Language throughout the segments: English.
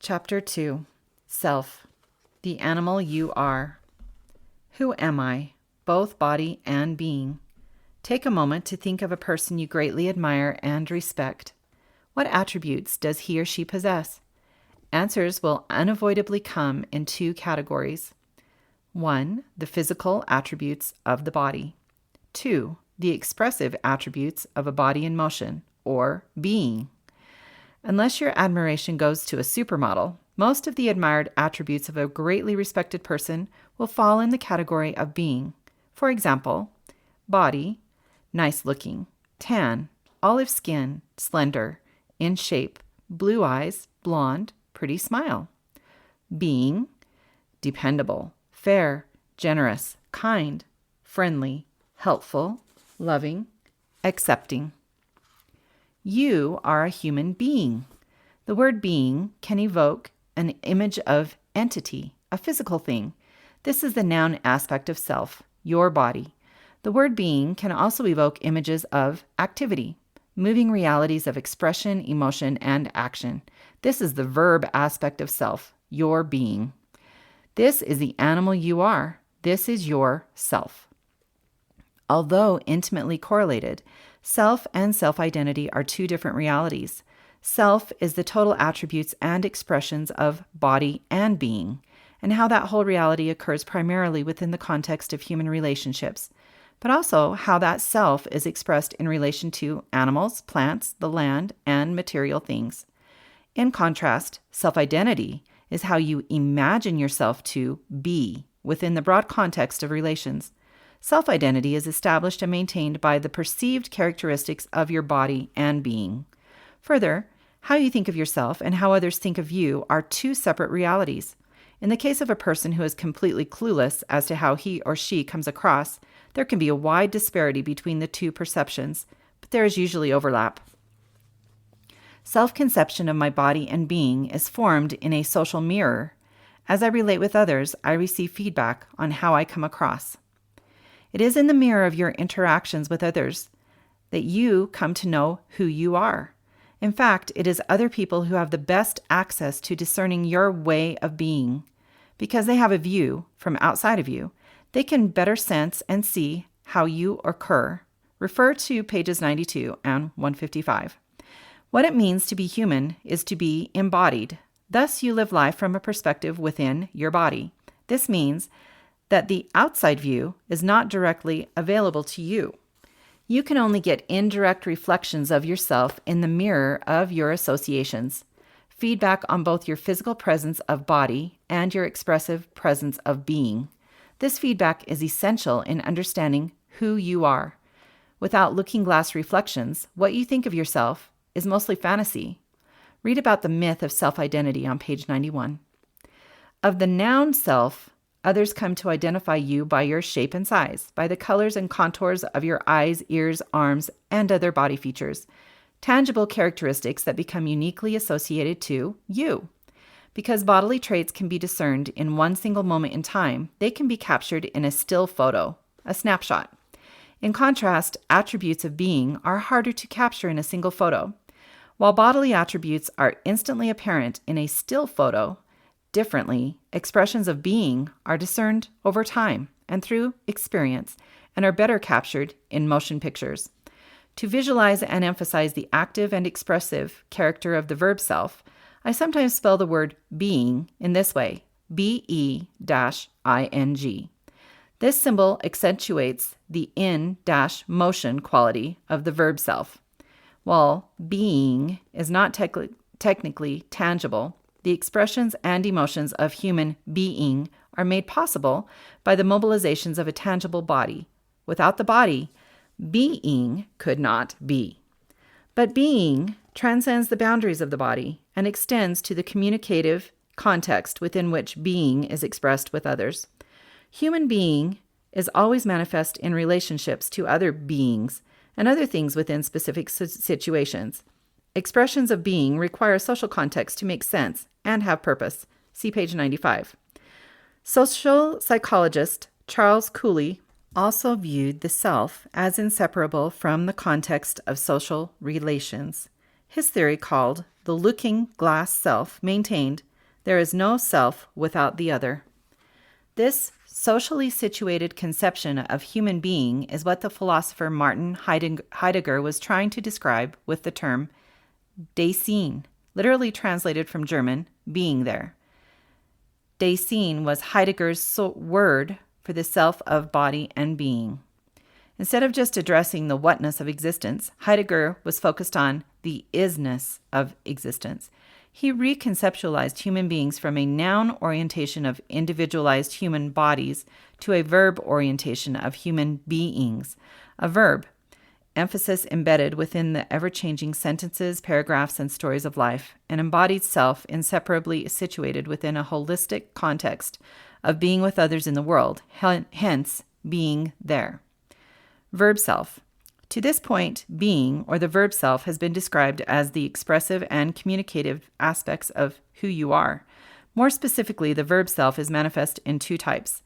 Chapter 2. Self. The animal you are. Who am I, both body and being? Take a moment to think of a person you greatly admire and respect. What attributes does he or she possess? Answers will unavoidably come in two categories. 1. The physical attributes of the body. 2. The expressive attributes of a body in motion, or being. Unless your admiration goes to a supermodel, most of the admired attributes of a greatly respected person will fall in the category of being. For example, body, nice looking, tan, olive skin, slender, in shape, blue eyes, blonde, pretty smile. Being, dependable, fair, generous, kind, friendly, helpful, loving, accepting. You are a human being. The word being can evoke an image of entity, a physical thing. This is the noun aspect of self, your body. The word being can also evoke images of activity, moving realities of expression, emotion, and action. This is the verb aspect of self, your being. This is the animal you are. This is your self. Although intimately correlated, self and self-identity are two different realities. Self is the total attributes and expressions of body and being, and how that whole reality occurs primarily within the context of human relationships, but also how that self is expressed in relation to animals, plants, the land, and material things. In contrast, self-identity is how you imagine yourself to be within the broad context of relations. Self-identity is established and maintained by the perceived characteristics of your body and being. Further, how you think of yourself and how others think of you are two separate realities. In the case of a person who is completely clueless as to how he or she comes across, there can be a wide disparity between the two perceptions, but there is usually overlap. Self-conception of my body and being is formed in a social mirror. As I relate with others, I receive feedback on how I come across. It is in the mirror of your interactions with others that you come to know who you are. In fact, it is other people who have the best access to discerning your way of being. Because they have a view from outside of you, they can better sense and see how you occur. Refer to pages 92 and 155. What it means to be human is to be embodied. Thus, you live life from a perspective within your body. This means that the outside view is not directly available to you. You can only get indirect reflections of yourself in the mirror of your associations, feedback on both your physical presence of body and your expressive presence of being. This feedback is essential in understanding who you are. Without looking glass reflections, what you think of yourself is mostly fantasy. Read about the myth of self-identity on page 91. Of the noun self, others come to identify you by your shape and size, by the colors and contours of your eyes, ears, arms, and other body features, tangible characteristics that become uniquely associated to you. Because bodily traits can be discerned in one single moment in time, they can be captured in a still photo, a snapshot. In contrast, attributes of being are harder to capture in a single photo. While bodily attributes are instantly apparent in a still photo, differently, expressions of being are discerned over time and through experience and are better captured in motion pictures. To visualize and emphasize the active and expressive character of the verb self, I sometimes spell the word being in this way, B-E-ing. This symbol accentuates the in-motion quality of the verb self. While being is not technically tangible, the expressions and emotions of human being are made possible by the mobilizations of a tangible body. Without the body, being could not be. But being transcends the boundaries of the body and extends to the communicative context within which being is expressed with others. Human being is always manifest in relationships to other beings and other things within specific situations. Expressions of being require social context to make sense and have purpose. See page 95. Social psychologist Charles Cooley also viewed the self as inseparable from the context of social relations. His theory, called the looking glass self, maintained There is no self without the other. This socially situated conception of human being is what the philosopher Martin Heidegger was trying to describe with the term Dasein, literally translated from German, being there. Dasein was Heidegger's word for the self of body and being. Instead of just addressing the whatness of existence, Heidegger was focused on the isness of existence. He reconceptualized human beings from a noun orientation of individualized human bodies to a verb orientation of human beings. A verb, emphasis embedded within the ever-changing sentences, paragraphs, and stories of life, an embodied self inseparably situated within a holistic context of being with others in the world, hence being there. Verb self. To this point, being, or the verb self, has been described as the expressive and communicative aspects of who you are. More specifically, the verb self is manifest in two types: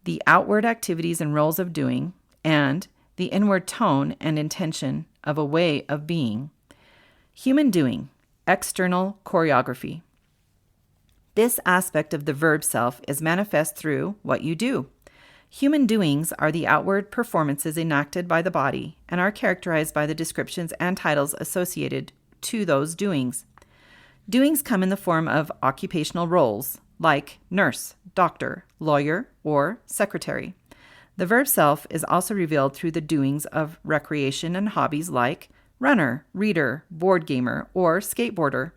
the outward activities and roles of doing, and the inward tone and intention of a way of being. Human doing, external choreography. This aspect of the verb self is manifest through what you do. Human doings are the outward performances enacted by the body and are characterized by the descriptions and titles associated to those doings. Doings come in the form of occupational roles, like nurse, doctor, lawyer, or secretary. The verb self is also revealed through the doings of recreation and hobbies like runner, reader, board gamer, or skateboarder.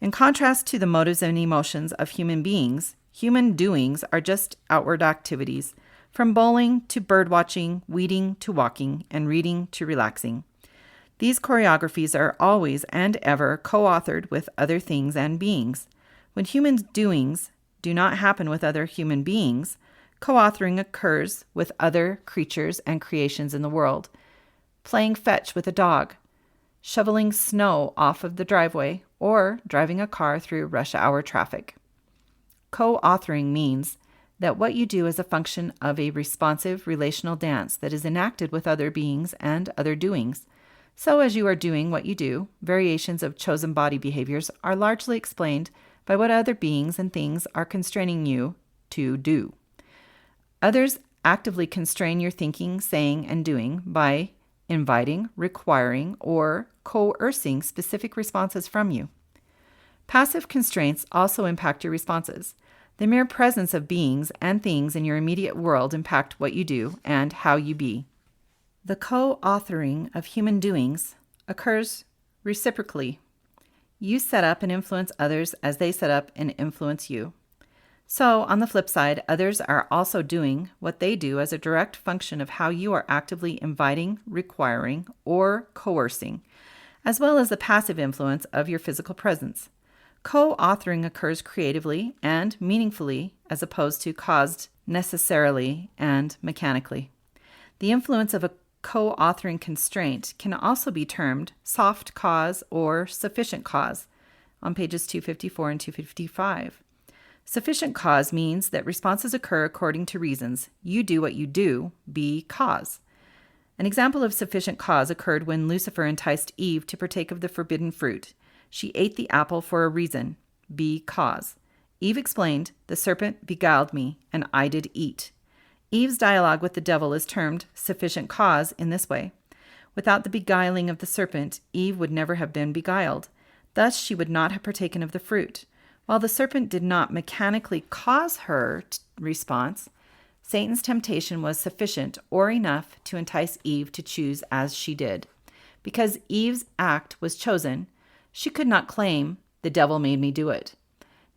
In contrast to the motives and emotions of human beings, human doings are just outward activities, from bowling to birdwatching, weeding to walking, and reading to relaxing. These choreographies are always and ever co-authored with other things and beings. When human doings do not happen with other human beings, co-authoring occurs with other creatures and creations in the world. Playing fetch with a dog, shoveling snow off of the driveway, or driving a car through rush hour traffic. Co-authoring means that what you do is a function of a responsive relational dance that is enacted with other beings and other doings. So as you are doing what you do, variations of chosen body behaviors are largely explained by what other beings and things are constraining you to do. Others actively constrain your thinking, saying, and doing by inviting, requiring, or coercing specific responses from you. Passive constraints also impact your responses. The mere presence of beings and things in your immediate world impact what you do and how you be. The co-authoring of human doings occurs reciprocally. You set up and influence others as they set up and influence you. So, on the flip side, others are also doing what they do as a direct function of how you are actively inviting, requiring, or coercing, as well as the passive influence of your physical presence. Co-authoring occurs creatively and meaningfully as opposed to caused necessarily and mechanically. The influence of a co-authoring constraint can also be termed soft cause or sufficient cause on pages 254 and 255. Sufficient cause means that responses occur according to reasons. You do what you do, be cause. An example of sufficient cause occurred when Lucifer enticed Eve to partake of the forbidden fruit. She ate the apple for a reason, be cause. Eve explained, "The serpent beguiled me, and I did eat." Eve's dialogue with the devil is termed sufficient cause in this way. Without the beguiling of the serpent, Eve would never have been beguiled. Thus, she would not have partaken of the fruit. While the serpent did not mechanically cause her response, Satan's temptation was sufficient or enough to entice Eve to choose as she did. Because Eve's act was chosen, she could not claim, "The devil made me do it."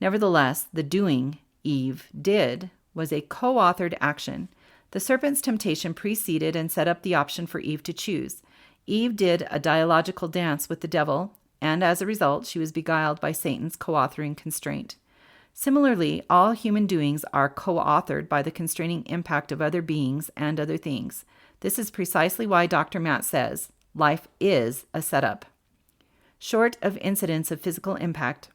Nevertheless, the doing Eve did was a co-authored action. The serpent's temptation preceded and set up the option for Eve to choose. Eve did a dialogical dance with the devil, and as a result, she was beguiled by Satan's co-authoring constraint. Similarly, all human doings are co-authored by the constraining impact of other beings and other things. This is precisely why Dr. Matt says, life is a setup. Short of incidents of physical impact,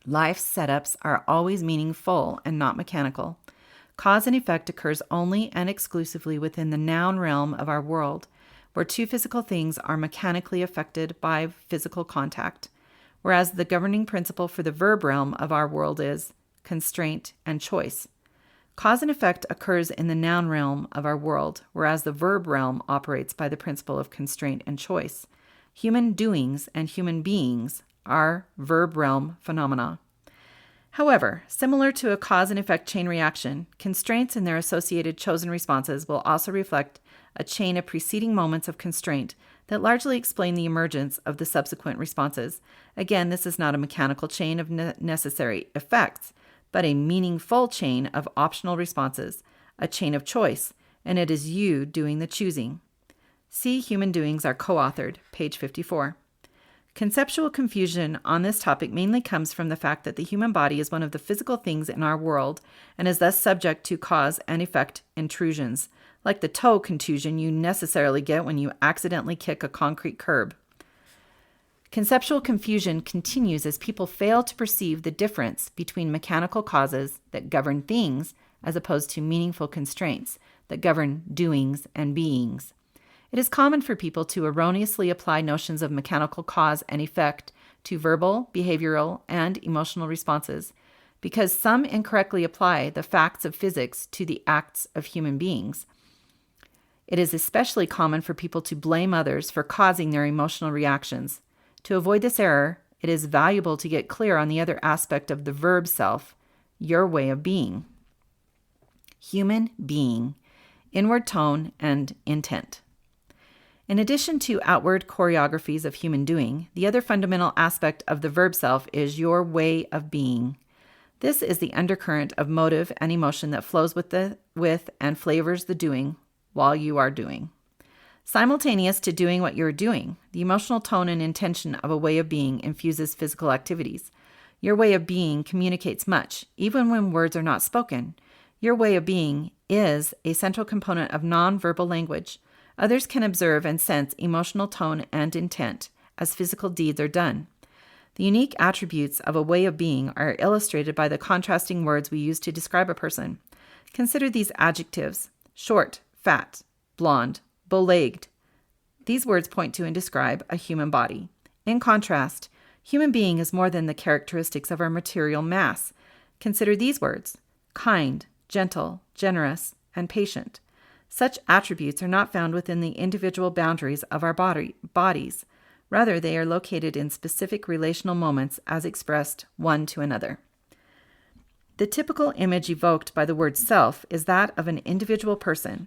life's setups are always meaningful and not mechanical. Cause and effect occurs only and exclusively within the noun realm of our world, where two physical things are mechanically affected by physical contact. whereas the governing principle for the verb realm of our world is constraint and choice. Cause and effect occurs in the noun realm of our world, whereas the verb realm operates by the principle of constraint and choice. Human doings and human beings are verb realm phenomena. However, similar to a cause and effect chain reaction, constraints and their associated chosen responses will also reflect a chain of preceding moments of constraint that largely explain the emergence of the subsequent responses. Again, this is not a mechanical chain of necessary effects, but a meaningful chain of optional responses, a chain of choice, and it is you doing the choosing. See Human Doings are co-authored, page 54. Conceptual confusion on this topic mainly comes from the fact that the human body is one of the physical things in our world and is thus subject to cause and effect intrusions, like the toe contusion you necessarily get when you accidentally kick a concrete curb. Conceptual confusion continues as people fail to perceive the difference between mechanical causes that govern things as opposed to meaningful constraints that govern doings and beings. It is common for people to erroneously apply notions of mechanical cause and effect to verbal, behavioral, and emotional responses, because some incorrectly apply the facts of physics to the acts of human beings. It is especially common for people to blame others for causing their emotional reactions. To avoid this error, it is valuable to get clear on the other aspect of the verb self, your way of being. Human being, inward tone, and intent. In addition to outward choreographies of human doing, the other fundamental aspect of the verb self is your way of being. This is the undercurrent of motive and emotion that flows with and flavors the doing while you are doing. Simultaneous to doing what you're doing, the emotional tone and intention of a way of being infuses physical activities. Your way of being communicates much, even when words are not spoken. Your way of being is a central component of nonverbal language. Others can observe and sense emotional tone and intent as physical deeds are done. The unique attributes of a way of being are illustrated by the contrasting words we use to describe a person. Consider these adjectives: short, fat, blonde, bow-legged. These words point to and describe a human body. In contrast, human being is more than the characteristics of our material mass. Consider these words: kind, gentle, generous, and patient. Such attributes are not found within the individual boundaries of our bodies. Rather, they are located in specific relational moments as expressed one to another. The typical image evoked by the word self is that of an individual person,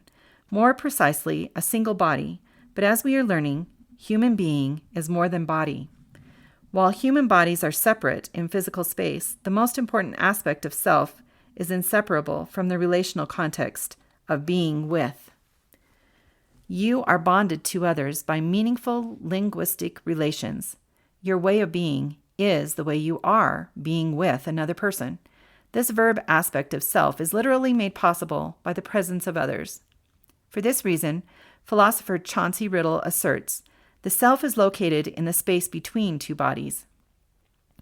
more precisely, a single body. But as we are learning, human being is more than body. While human bodies are separate in physical space, the most important aspect of self is inseparable from the relational context of being with. You are bonded to others by meaningful linguistic relations. Your way of being is the way you are being with another person. This verb aspect of self is literally made possible by the presence of others. For this reason, philosopher Chauncey Riddle asserts, the self is located in the space between two bodies.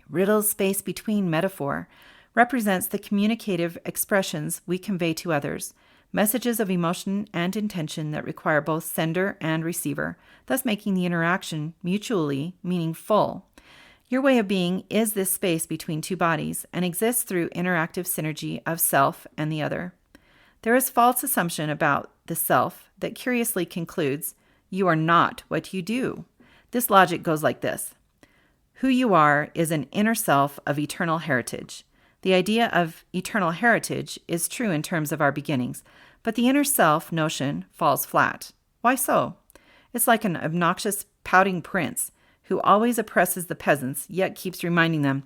Riddle's space between metaphor represents the communicative expressions we convey to others, messages of emotion and intention that require both sender and receiver, thus making the interaction mutually meaningful. Your way of being is this space between two bodies and exists through interactive synergy of self and the other. There is false assumption about the self that curiously concludes, you are not what you do. This logic goes like this. Who you are is an inner self of eternal heritage. The idea of eternal heritage is true in terms of our beginnings, but the inner self notion falls flat. Why so? It's like an obnoxious, pouting prince who always oppresses the peasants, yet keeps reminding them,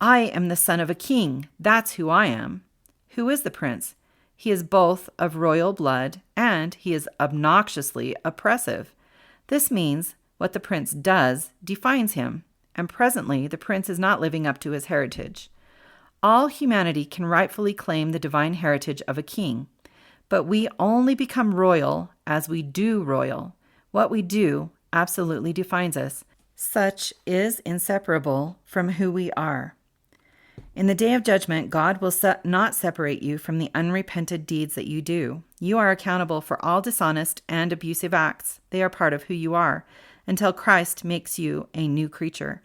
I am the son of a king. That's who I am. Who is the prince? He is both of royal blood and he is obnoxiously oppressive. This means what the prince does defines him, and presently the prince is not living up to his heritage. All humanity can rightfully claim the divine heritage of a king, but we only become royal as we do royal. What we do absolutely defines us. Such is inseparable from who we are. In the day of judgment, God will not separate you from the unrepented deeds that you do. You are accountable for all dishonest and abusive acts. They are part of who you are, until Christ makes you a new creature.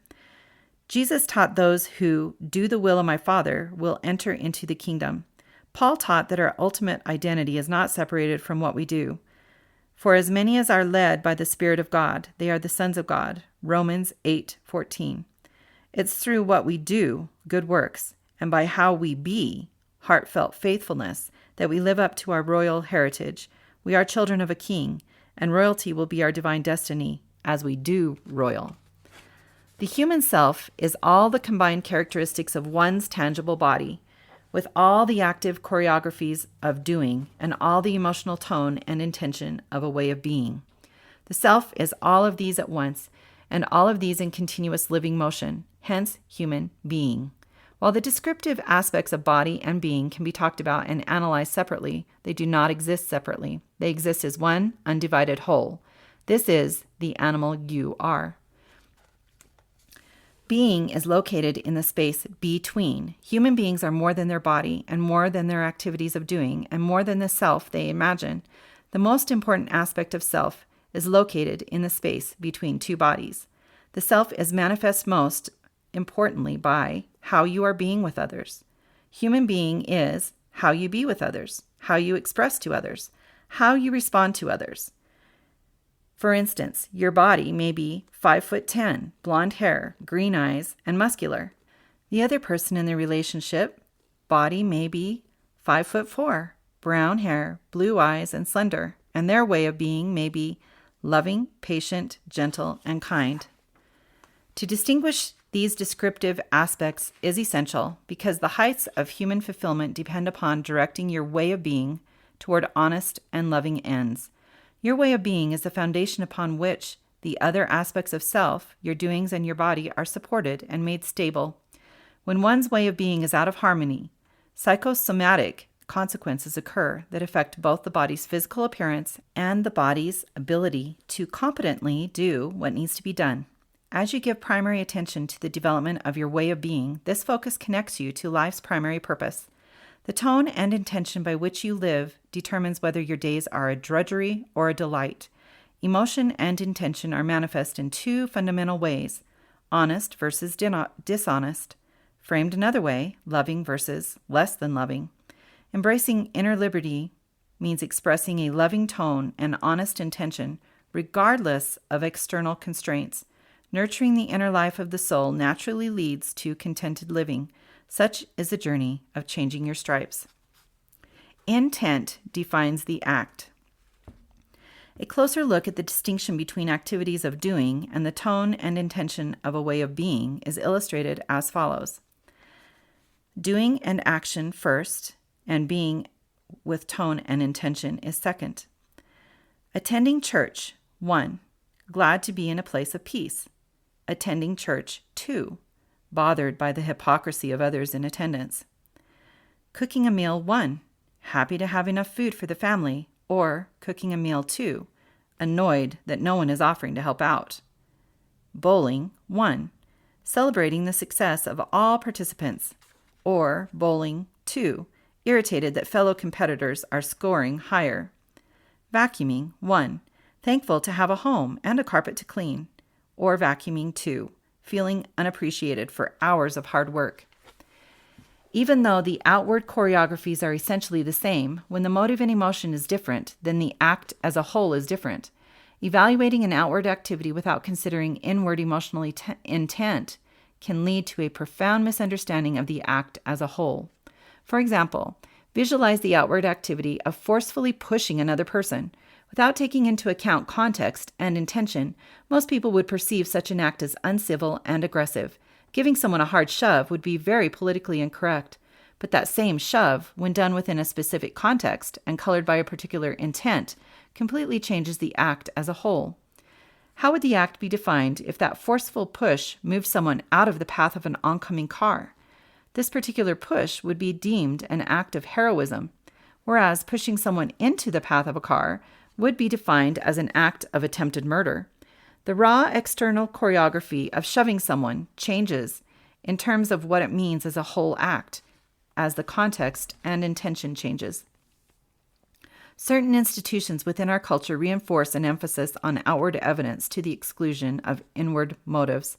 Jesus taught those who do the will of my Father will enter into the kingdom. Paul taught that our ultimate identity is not separated from what we do. For as many as are led by the Spirit of God, they are the sons of God. Romans 8:14. It's through what we do, good works, and by how we be, heartfelt faithfulness, that we live up to our royal heritage. We are children of a king, and royalty will be our divine destiny as we do royal. The human self is all the combined characteristics of one's tangible body, with all the active choreographies of doing and all the emotional tone and intention of a way of being. The self is all of these at once, and all of these in continuous living motion, hence human being. While the descriptive aspects of body and being can be talked about and analyzed separately, they do not exist separately. They exist as one undivided whole. This is the animal you are. Being is located in the space between. Human beings are more than their body and more than their activities of doing and more than the self they imagine. The most important aspect of self is located in the space between two bodies. The self is manifest most importantly by how you are being with others. Human being is how you be with others, how you express to others, how you respond to others. For instance, your body may be 5'10", blonde hair, green eyes, and muscular. The other person in the relationship body may be 5'4", brown hair, blue eyes, and slender, and their way of being may be loving, patient, gentle, and kind. To distinguish these descriptive aspects is essential because the heights of human fulfillment depend upon directing your way of being toward honest and loving ends. Your way of being is the foundation upon which the other aspects of self, your doings and your body, are supported and made stable. When one's way of being is out of harmony, psychosomatic consequences occur that affect both the body's physical appearance and the body's ability to competently do what needs to be done. As you give primary attention to the development of your way of being, this focus connects you to life's primary purpose. The tone and intention by which you live determines whether your days are a drudgery or a delight. Emotion and intention are manifest in two fundamental ways: honest versus dishonest. Framed another way, loving versus less than loving. Embracing inner liberty means expressing a loving tone and honest intention, regardless of external constraints. Nurturing the inner life of the soul naturally leads to contented living. Such is the journey of changing your stripes. Intent defines the act. A closer look at the distinction between activities of doing and the tone and intention of a way of being is illustrated as follows. Doing and action first, and being with tone and intention is second. Attending church, 1. Glad to be in a place of peace. Attending church, 2. Bothered by the hypocrisy of others in attendance. Cooking a meal, 1. Happy to have enough food for the family, or cooking a meal, 2. Annoyed that no one is offering to help out. Bowling, 1. Celebrating the success of all participants, or bowling, 2. Irritated that fellow competitors are scoring higher. Vacuuming, 1. Thankful to have a home and a carpet to clean, or vacuuming, 2. Feeling unappreciated for hours of hard work. Even though the outward choreographies are essentially the same, when the motive and emotion is different, then the act as a whole is different. Evaluating an outward activity without considering inward emotional intent can lead to a profound misunderstanding of the act as a whole. For example, visualize the outward activity of forcefully pushing another person. Without taking into account context and intention, most people would perceive such an act as uncivil and aggressive. Giving someone a hard shove would be very politically incorrect, but that same shove, when done within a specific context and colored by a particular intent, completely changes the act as a whole. How would the act be defined if that forceful push moved someone out of the path of an oncoming car? This particular push would be deemed an act of heroism, whereas pushing someone into the path of a car would be defined as an act of attempted murder. The raw external choreography of shoving someone changes in terms of what it means as a whole act, as the context and intention changes. Certain institutions within our culture reinforce an emphasis on outward evidence to the exclusion of inward motives.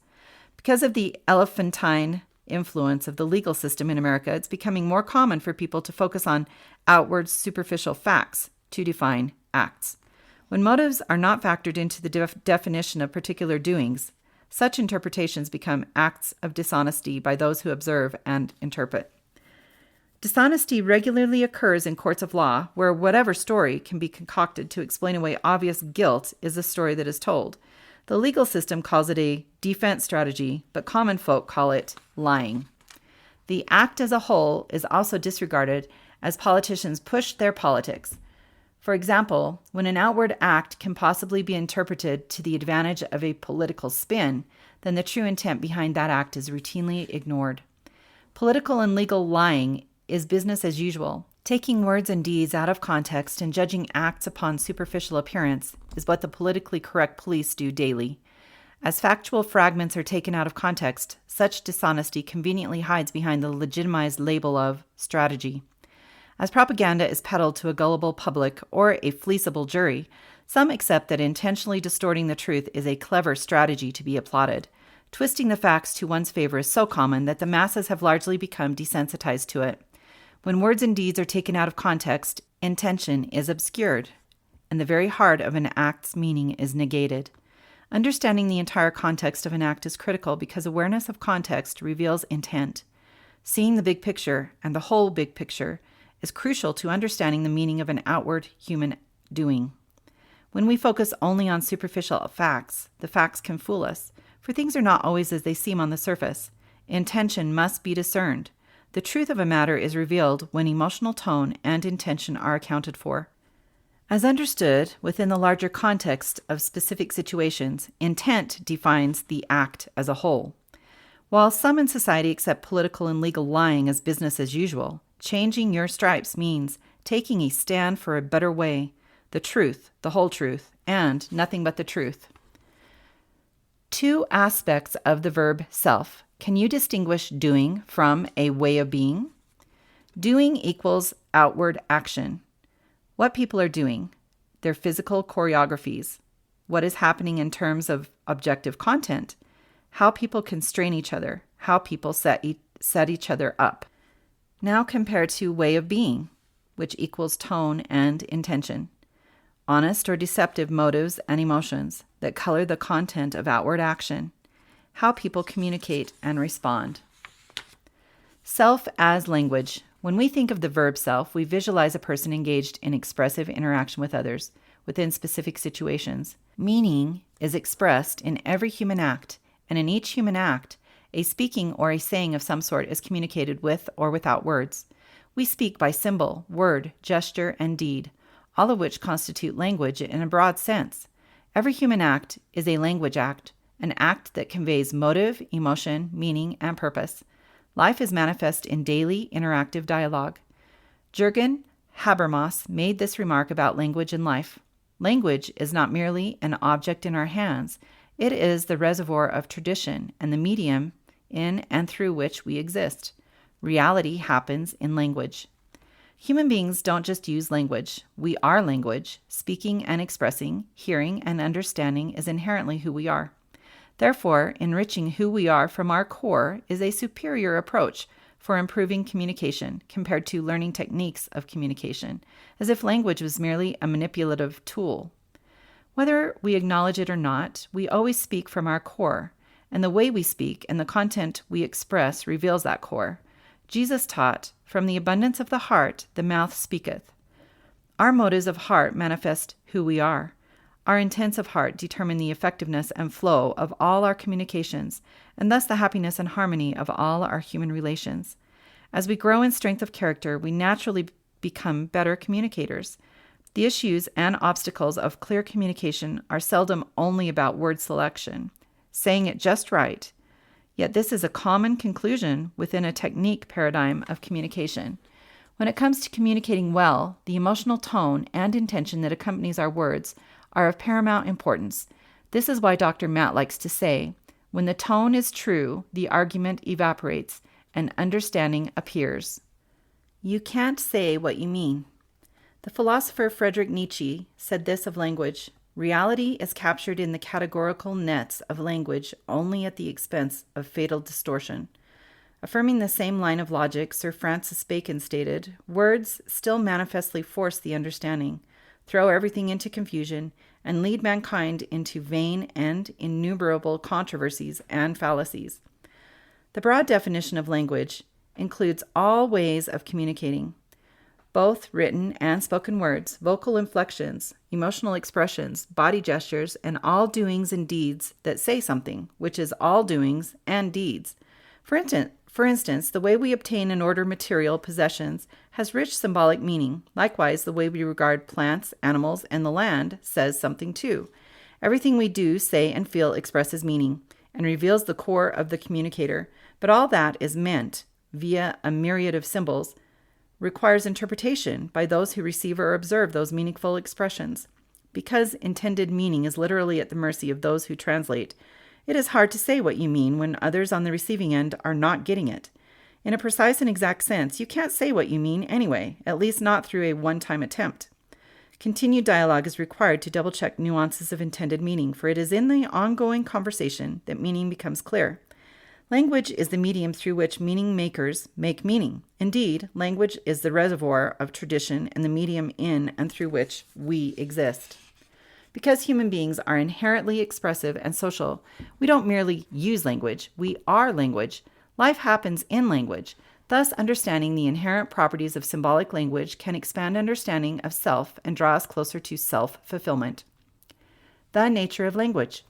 Because of the elephantine influence of the legal system in America, it's becoming more common for people to focus on outward, superficial facts to define acts. When motives are not factored into the definition of particular doings, such interpretations become acts of dishonesty by those who observe and interpret. Dishonesty regularly occurs in courts of law, where whatever story can be concocted to explain away obvious guilt is the story that is told. The legal system calls it a defense strategy, but common folk call it lying. The act as a whole is also disregarded as politicians push their politics. For example, when an outward act can possibly be interpreted to the advantage of a political spin, then the true intent behind that act is routinely ignored. Political and legal lying is business as usual. Taking words and deeds out of context and judging acts upon superficial appearance is what the politically correct police do daily. As factual fragments are taken out of context, such dishonesty conveniently hides behind the legitimized label of strategy. As propaganda is peddled to a gullible public or a fleeceable jury, some accept that intentionally distorting the truth is a clever strategy to be applauded. Twisting the facts to one's favor is so common that the masses have largely become desensitized to it. When words and deeds are taken out of context, intention is obscured, and the very heart of an act's meaning is negated. Understanding the entire context of an act is critical because awareness of context reveals intent. Seeing the big picture, and the whole big picture, is crucial to understanding the meaning of an outward human doing. When we focus only on superficial facts, the facts can fool us, for things are not always as they seem on the surface. Intention must be discerned. The truth of a matter is revealed when emotional tone and intention are accounted for. As understood within the larger context of specific situations, intent defines the act as a whole. While some in society accept political and legal lying as business as usual, changing your stripes means taking a stand for a better way, the truth, the whole truth, and nothing but the truth. Two aspects of the verb self. Can you distinguish doing from a way of being? Doing equals outward action. What people are doing, their physical choreographies, what is happening in terms of objective content, how people constrain each other, how people set each other up. Now compare to way of being, which equals tone and intention. Honest or deceptive motives and emotions that color the content of outward action, how people communicate and respond. Self as language. When we think of the verb self, we visualize a person engaged in expressive interaction with others within specific situations. Meaning is expressed in every human act, and in each human act, a speaking or a saying of some sort is communicated with or without words. We speak by symbol, word, gesture, and deed, all of which constitute language in a broad sense. Every human act is a language act, an act that conveys motive, emotion, meaning, and purpose. Life is manifest in daily, interactive dialogue. Jürgen Habermas made this remark about language and life. Language is not merely an object in our hands. It is the reservoir of tradition and the medium in and through which we exist. Reality happens in language. Human beings don't just use language. We are language. Speaking and expressing, hearing and understanding is inherently who we are. Therefore, enriching who we are from our core is a superior approach for improving communication compared to learning techniques of communication, as if language was merely a manipulative tool. Whether we acknowledge it or not, we always speak from our core, and the way we speak and the content we express reveals that core. Jesus taught, "From the abundance of the heart, the mouth speaketh." Our motives of heart manifest who we are. Our intents of heart determine the effectiveness and flow of all our communications, and thus the happiness and harmony of all our human relations. As we grow in strength of character, we naturally become better communicators. The issues and obstacles of clear communication are seldom only about word selection, saying it just right. Yet this is a common conclusion within a technique paradigm of communication. When it comes to communicating well, the emotional tone and intention that accompanies our words are of paramount importance. This is why Dr. Matt likes to say, when the tone is true, the argument evaporates and understanding appears. You can't say what you mean. The philosopher Friedrich Nietzsche said this of language: Reality is captured in the categorical nets of language only at the expense of fatal distortion. Affirming the same line of logic, Sir Francis Bacon stated, "Words still manifestly force the understanding, throw everything into confusion, and lead mankind into vain and innumerable controversies and fallacies." The broad definition of language includes all ways of communicating, both written and spoken words, vocal inflections, emotional expressions, body gestures, and all doings and deeds that say something, which is all doings and deeds. For instance, the way we obtain and order material possessions has rich symbolic meaning. Likewise, the way we regard plants, animals, and the land says something too. Everything we do, say, and feel expresses meaning and reveals the core of the communicator, but all that is meant via a myriad of symbols requires interpretation by those who receive or observe those meaningful expressions. Because intended meaning is literally at the mercy of those who translate, it is hard to say what you mean when others on the receiving end are not getting it. In a precise and exact sense, you can't say what you mean anyway, at least not through a one-time attempt. Continued dialogue is required to double-check nuances of intended meaning, for it is in the ongoing conversation that meaning becomes clear. Language is the medium through which meaning makers make meaning. Indeed, language is the reservoir of tradition and the medium in and through which we exist. Because human beings are inherently expressive and social, we don't merely use language, we are language. Life happens in language. Thus, understanding the inherent properties of symbolic language can expand understanding of self and draw us closer to self-fulfillment. The nature of language.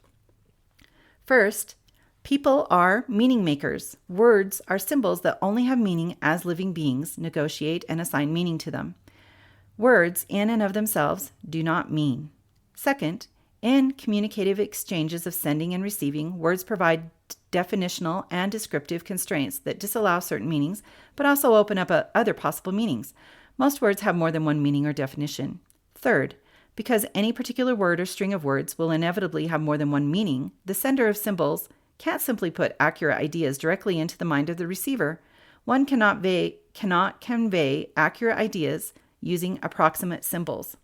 First, people are meaning makers. Words are symbols that only have meaning as living beings negotiate and assign meaning to them. Words, in and of themselves, do not mean. Second, in communicative exchanges of sending and receiving, words provide definitional and descriptive constraints that disallow certain meanings, but also open up other possible meanings. Most words have more than one meaning or definition. Third, because any particular word or string of words will inevitably have more than one meaning, the sender of symbols can't simply put accurate ideas directly into the mind of the receiver. One cannot convey accurate ideas using approximate symbols.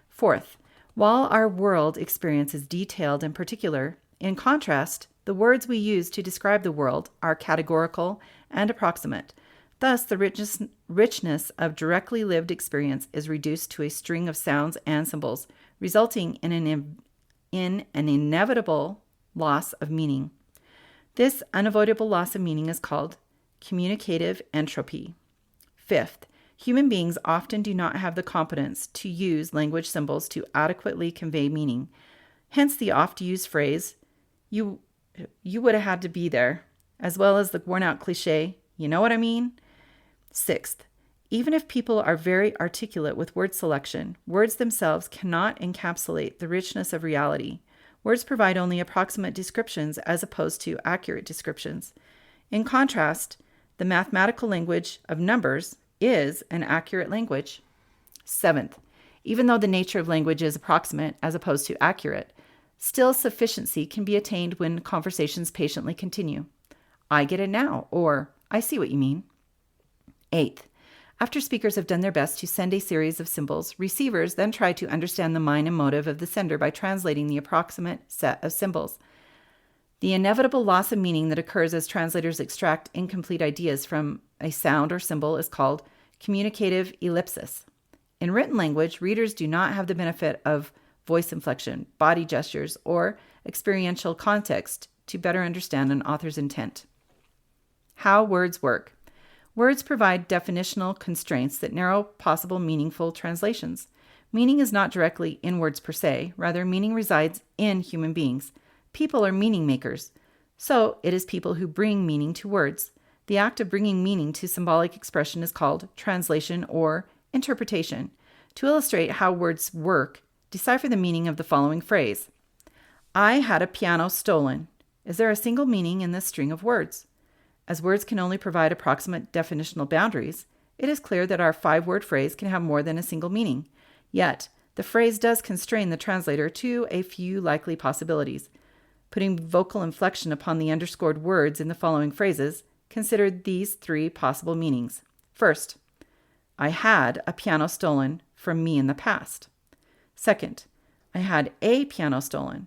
Fourth, while our world experience is detailed and particular, in contrast, the words we use to describe the world are categorical and approximate. Thus, the richness of directly lived experience is reduced to a string of sounds and symbols, resulting in an inevitable loss of meaning. This unavoidable loss of meaning is called communicative entropy. Fifth, human beings often do not have the competence to use language symbols to adequately convey meaning. Hence the oft-used phrase, you would have had to be there, as well as the worn-out cliche, you know what I mean? Sixth, even if people are very articulate with word selection, words themselves cannot encapsulate the richness of reality. Words provide only approximate descriptions as opposed to accurate descriptions. In contrast, the mathematical language of numbers is an accurate language. Seventh, even though the nature of language is approximate as opposed to accurate, still sufficiency can be attained when conversations patiently continue. I get it now, or I see what you mean. Eighth, after speakers have done their best to send a series of symbols, receivers then try to understand the mind and motive of the sender by translating the approximate set of symbols. The inevitable loss of meaning that occurs as translators extract incomplete ideas from a sound or symbol is called communicative ellipsis. In written language, readers do not have the benefit of voice inflection, body gestures, or experiential context to better understand an author's intent. How words work. Words provide definitional constraints that narrow possible meaningful translations. Meaning is not directly in words per se, rather meaning resides in human beings. People are meaning makers, so it is people who bring meaning to words. The act of bringing meaning to symbolic expression is called translation or interpretation. To illustrate how words work, decipher the meaning of the following phrase. I had a piano stolen. Is there a single meaning in this string of words? As words can only provide approximate definitional boundaries, it is clear that our 5-word phrase can have more than a single meaning. Yet, the phrase does constrain the translator to a few likely possibilities. Putting vocal inflection upon the underscored words in the following phrases, consider these 3 possible meanings. First, I had a piano stolen from me in the past. Second, I had a piano stolen.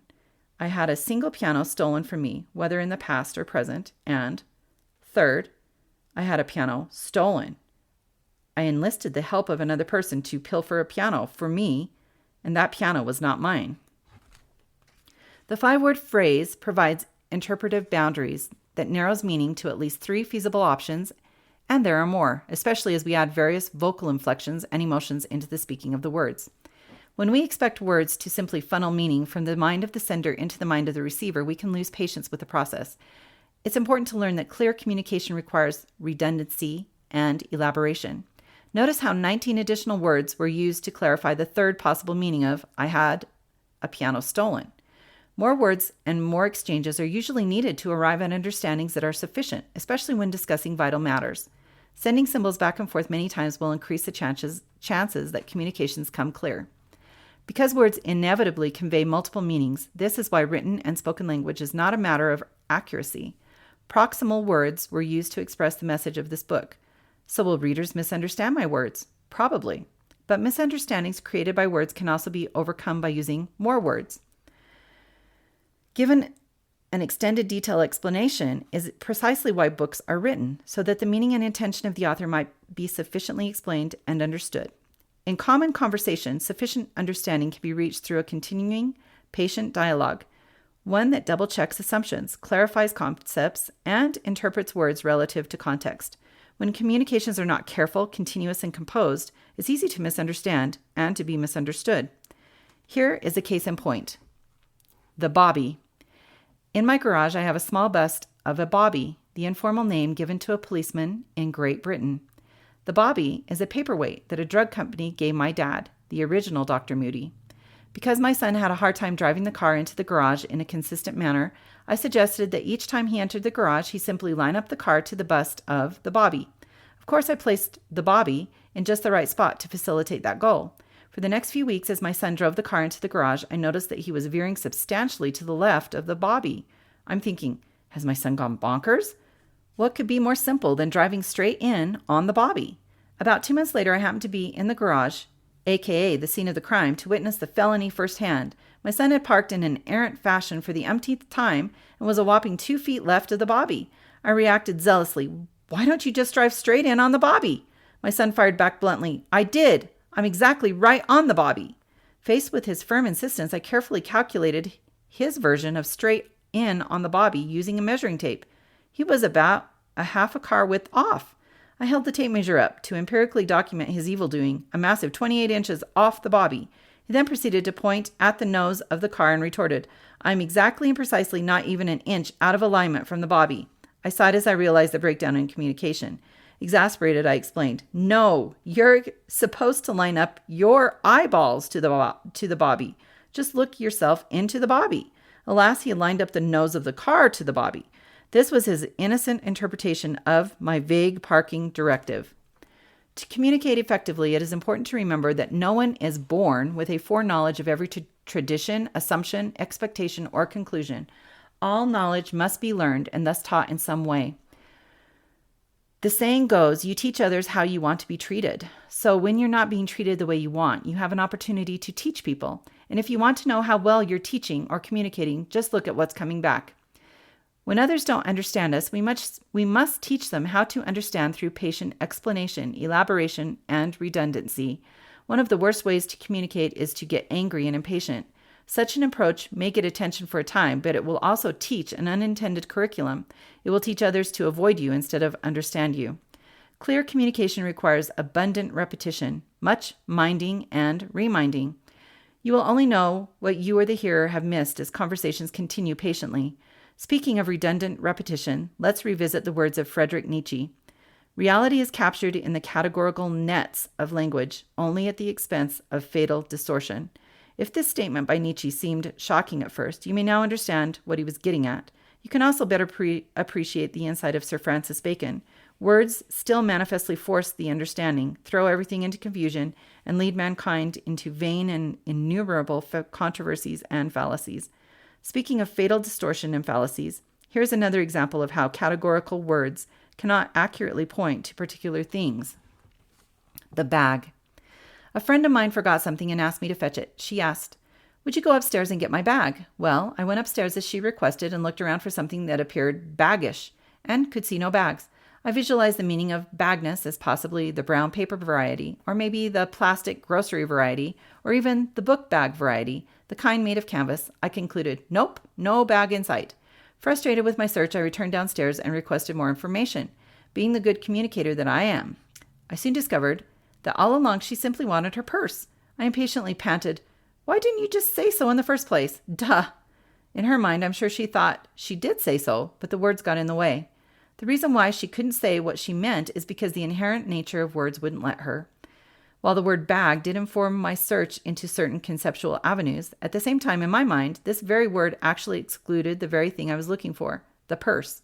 I had a single piano stolen from me, whether in the past or present. And third, I had a piano stolen. I enlisted the help of another person to pilfer a piano for me, and that piano was not mine. The 5-word phrase provides interpretive boundaries that narrows meaning to at least 3 feasible options, and there are more, especially as we add various vocal inflections and emotions into the speaking of the words. When we expect words to simply funnel meaning from the mind of the sender into the mind of the receiver, we can lose patience with the process. It's important to learn that clear communication requires redundancy and elaboration. Notice how 19 additional words were used to clarify the third possible meaning of I had a piano stolen. More words and more exchanges are usually needed to arrive at understandings that are sufficient, especially when discussing vital matters. Sending symbols back and forth many times will increase the chances that communications come clear. Because words inevitably convey multiple meanings, this is why written and spoken language is not a matter of accuracy. Proximal words were used to express the message of this book. So will readers misunderstand my words? Probably. But misunderstandings created by words can also be overcome by using more words. Given an extended detailed explanation is precisely why books are written, so that the meaning and intention of the author might be sufficiently explained and understood. In common conversation, sufficient understanding can be reached through a continuing, patient dialogue, one that double-checks assumptions, clarifies concepts, and interprets words relative to context. When communications are not careful, continuous, and composed, it's easy to misunderstand and to be misunderstood. Here is a case in point. The Bobby. In my garage, I have a small bust of a Bobby, the informal name given to a policeman in Great Britain. The Bobby is a paperweight that a drug company gave my dad, the original Dr. Moody. Because my son had a hard time driving the car into the garage in a consistent manner, I suggested that each time he entered the garage, he simply line up the car to the bust of the Bobby. Of course, I placed the Bobby in just the right spot to facilitate that goal. For the next few weeks, as my son drove the car into the garage, I noticed that he was veering substantially to the left of the Bobby. I'm thinking, has my son gone bonkers? What could be more simple than driving straight in on the Bobby? About 2 months later, I happened to be in the garage, aka the scene of the crime, to witness the felony firsthand. My son had parked in an errant fashion for the umpteenth time and was a whopping 2 feet left of the Bobby. I reacted zealously. Why don't you just drive straight in on the Bobby? My son fired back bluntly. I did. I'm exactly right on the Bobby. Faced with his firm insistence, I carefully calculated his version of straight in on the Bobby using a measuring tape. He was about a half a car width off. I held the tape measure up to empirically document his evil doing, a massive 28 inches off the Bobby. He then proceeded to point at the nose of the car and retorted, I'm exactly and precisely not even an inch out of alignment from the Bobby. I sighed as I realized the breakdown in communication. Exasperated, I explained, no, you're supposed to line up your eyeballs to the Bobby. Just look yourself into the Bobby. Alas, he lined up the nose of the car to the Bobby. This was his innocent interpretation of my vague parking directive. To communicate effectively, it is important to remember that no one is born with a foreknowledge of every tradition, assumption, expectation, or conclusion. All knowledge must be learned and thus taught in some way. The saying goes, you teach others how you want to be treated. So when you're not being treated the way you want, you have an opportunity to teach people. And if you want to know how well you're teaching or communicating, just look at what's coming back. When others don't understand us, we must teach them how to understand through patient explanation, elaboration, and redundancy. One of the worst ways to communicate is to get angry and impatient. Such an approach may get attention for a time, but it will also teach an unintended curriculum. It will teach others to avoid you instead of understand you. Clear communication requires abundant repetition, much minding and reminding. You will only know what you or the hearer have missed as conversations continue patiently. Speaking of redundant repetition, let's revisit the words of Friedrich Nietzsche. Reality is captured in the categorical nets of language, only at the expense of fatal distortion. If this statement by Nietzsche seemed shocking at first, you may now understand what he was getting at. You can also better appreciate the insight of Sir Francis Bacon. Words still manifestly force the understanding, throw everything into confusion, and lead mankind into vain and innumerable controversies and fallacies. Speaking of fatal distortion and fallacies, here's another example of how categorical words cannot accurately point to particular things. The bag. A friend of mine forgot something and asked me to fetch it. She asked, "Would you go upstairs and get my bag?" Well, I went upstairs as she requested and looked around for something that appeared baggish and could see no bags. I visualized the meaning of bagness as possibly the brown paper variety, or maybe the plastic grocery variety, or even the book bag variety, the kind made of canvas. I concluded, nope, no bag in sight. Frustrated with my search, I returned downstairs and requested more information, being the good communicator that I am. I soon discovered that all along she simply wanted her purse. I impatiently panted, "Why didn't you just say so in the first place? Duh!" In her mind, I'm sure she thought she did say so, but the words got in the way. The reason why she couldn't say what she meant is because the inherent nature of words wouldn't let her. While the word bag did inform my search into certain conceptual avenues, at the same time, in my mind, this very word actually excluded the very thing I was looking for, the purse.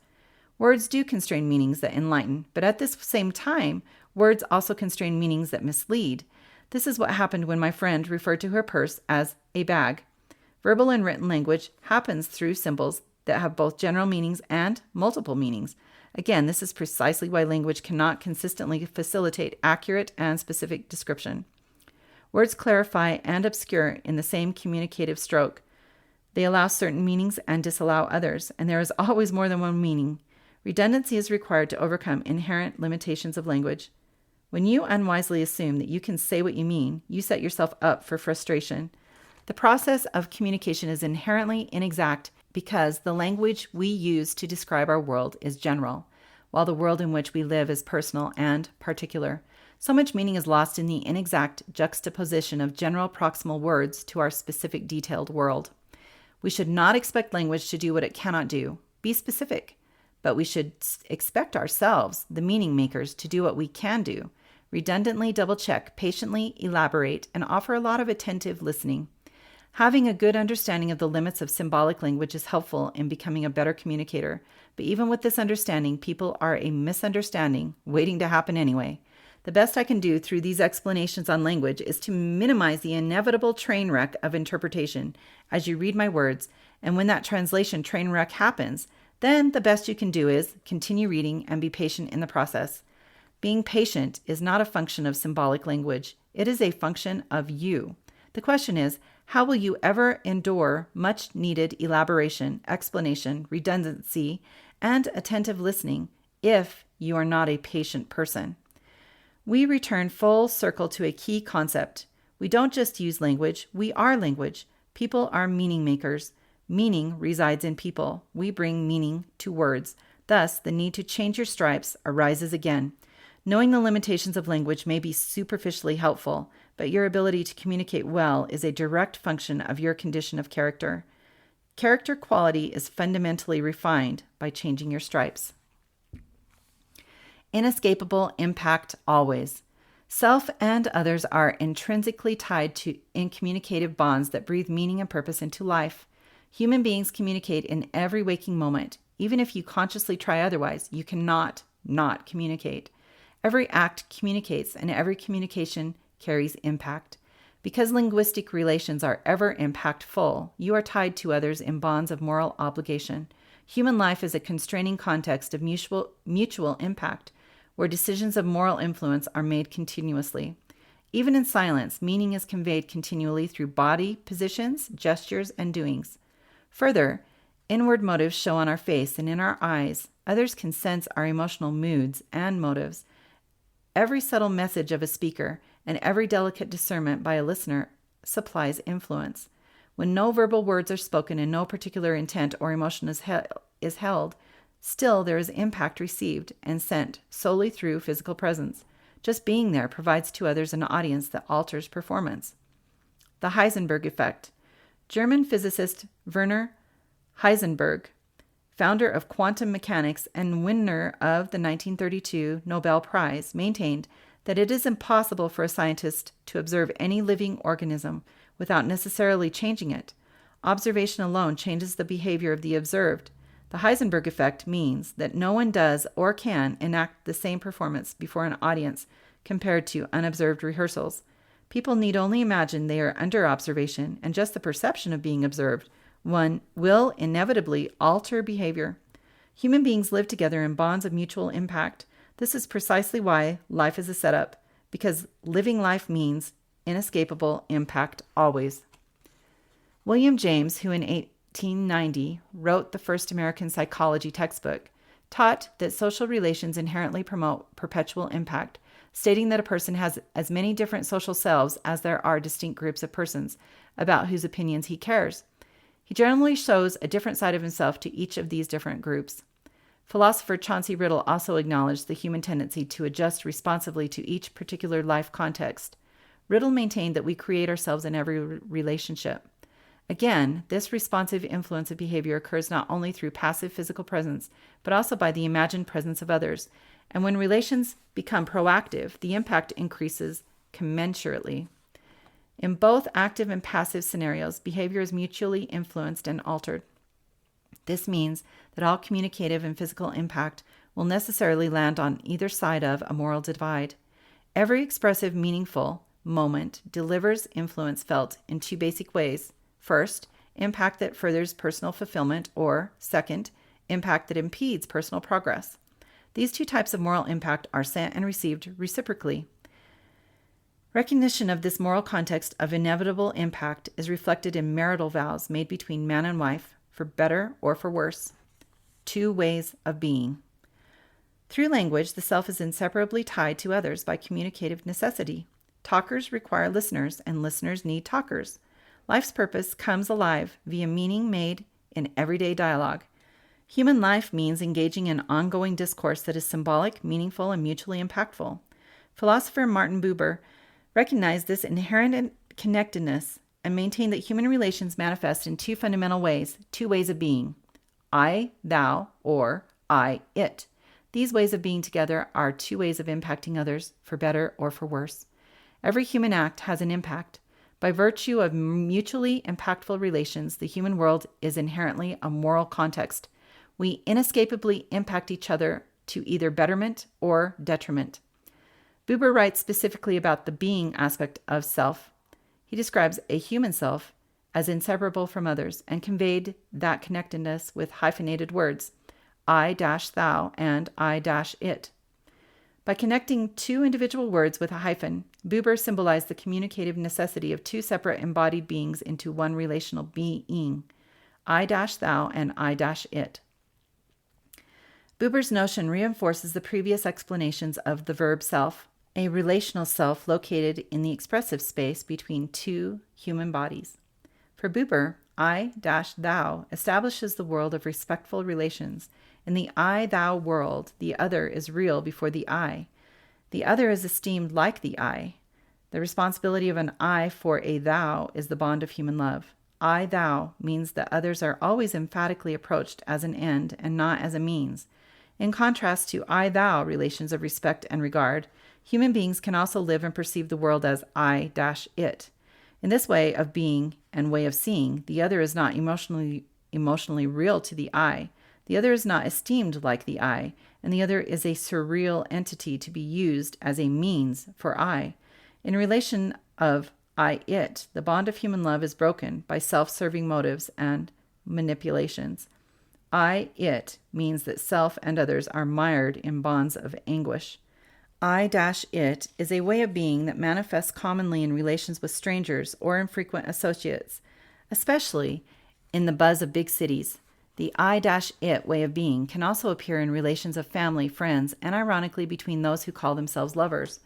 Words do constrain meanings that enlighten, but at this same time, words also constrain meanings that mislead. This is what happened when my friend referred to her purse as a bag. Verbal and written language happens through symbols that have both general meanings and multiple meanings. Again, this is precisely why language cannot consistently facilitate accurate and specific description. Words clarify and obscure in the same communicative stroke. They allow certain meanings and disallow others, and there is always more than one meaning. Redundancy is required to overcome inherent limitations of language. When you unwisely assume that you can say what you mean, you set yourself up for frustration. The process of communication is inherently inexact because the language we use to describe our world is general, while the world in which we live is personal and particular. So much meaning is lost in the inexact juxtaposition of general proximal words to our specific detailed world. We should not expect language to do what it cannot do. Be specific. But we should expect ourselves, the meaning makers, to do what we can do. Redundantly double-check, patiently elaborate, and offer a lot of attentive listening. Having a good understanding of the limits of symbolic language is helpful in becoming a better communicator, but even with this understanding, people are a misunderstanding waiting to happen anyway. The best I can do through these explanations on language is to minimize the inevitable train wreck of interpretation as you read my words, and when that translation train wreck happens, then the best you can do is continue reading and be patient in the process. Being patient is not a function of symbolic language. It is a function of you. The question is, how will you ever endure much needed elaboration, explanation, redundancy, and attentive listening if you are not a patient person? We return full circle to a key concept. We don't just use language, we are language. People are meaning makers. Meaning resides in people. We bring meaning to words. Thus, the need to change your stripes arises again. Knowing the limitations of language may be superficially helpful, but your ability to communicate well is a direct function of your condition of character. Character quality is fundamentally refined by changing your stripes. Inescapable impact always. Self and others are intrinsically tied to in communicative bonds that breathe meaning and purpose into life. Human beings communicate in every waking moment. Even if you consciously try otherwise, you cannot not communicate. Every act communicates, and every communication carries impact. Because linguistic relations are ever impactful, you are tied to others in bonds of moral obligation. Human life is a constraining context of mutual impact, where decisions of moral influence are made continuously. Even in silence, meaning is conveyed continually through body positions, gestures, and doings. Further, inward motives show on our face and in our eyes. Others can sense our emotional moods and motives. Every subtle message of a speaker and every delicate discernment by a listener supplies influence. When no verbal words are spoken and no particular intent or emotion is held, still there is impact received and sent solely through physical presence. Just being there provides to others an audience that alters performance. The Heisenberg effect. German physicist Werner Heisenberg, founder of quantum mechanics and winner of the 1932 Nobel Prize, maintained that it is impossible for a scientist to observe any living organism without necessarily changing it. Observation alone changes the behavior of the observed. The Heisenberg effect means that no one does or can enact the same performance before an audience compared to unobserved rehearsals. People need only imagine they are under observation, and just the perception of being observed one will inevitably alter behavior. Human beings live together in bonds of mutual impact. This is precisely why life is a setup, because living life means inescapable impact always. William James, who in 1890 wrote the first American psychology textbook, taught that social relations inherently promote perpetual impact, stating that a person has as many different social selves as there are distinct groups of persons about whose opinions he cares. He generally shows a different side of himself to each of these different groups. Philosopher Chauncey Riddle also acknowledged the human tendency to adjust responsively to each particular life context. Riddle maintained that we create ourselves in every relationship. Again, this responsive influence of behavior occurs not only through passive physical presence, but also by the imagined presence of others. And when relations become proactive, the impact increases commensurately. In both active and passive scenarios, behavior is mutually influenced and altered. This means that all communicative and physical impact will necessarily land on either side of a moral divide. Every expressive, meaningful moment delivers influence felt in two basic ways. First, impact that furthers personal fulfillment, or second, impact that impedes personal progress. These two types of moral impact are sent and received reciprocally. Recognition of this moral context of inevitable impact is reflected in marital vows made between man and wife, for better or for worse. Two ways of being. Through language, the self is inseparably tied to others by communicative necessity. Talkers require listeners, and listeners need talkers. Life's purpose comes alive via meaning made in everyday dialogue. Human life means engaging in ongoing discourse that is symbolic, meaningful, and mutually impactful. Philosopher Martin Buber recognized this inherent connectedness and maintained that human relations manifest in two fundamental ways, two ways of being: I, thou, or I, it. These ways of being together are two ways of impacting others, for better or for worse. Every human act has an impact. By virtue of mutually impactful relations, the human world is inherently a moral context. We inescapably impact each other to either betterment or detriment. Buber writes specifically about the being aspect of self. He describes a human self as inseparable from others and conveyed that connectedness with hyphenated words, I-thou and I-it. By connecting two individual words with a hyphen, Buber symbolized the communicative necessity of two separate embodied beings into one relational being, I-thou and I-it. Buber's notion reinforces the previous explanations of the verb self, a relational self located in the expressive space between two human bodies. For Buber, I-thou establishes the world of respectful relations. In the I-thou world, the other is real before the I. The other is esteemed like the I. The responsibility of an I for a thou is the bond of human love. I-thou means that others are always emphatically approached as an end and not as a means. In contrast to I-thou relations of respect and regard, human beings can also live and perceive the world as I-it. In this way of being and way of seeing, the other is not emotionally real to the I. The other is not esteemed like the I, and the other is a surreal entity to be used as a means for I. In relation of I-it, the bond of human love is broken by self-serving motives and manipulations. I-it means that self and others are mired in bonds of anguish. I-it is a way of being that manifests commonly in relations with strangers or infrequent associates, especially in the buzz of big cities. The I-it way of being can also appear in relations of family, friends, and ironically between those who call themselves lovers.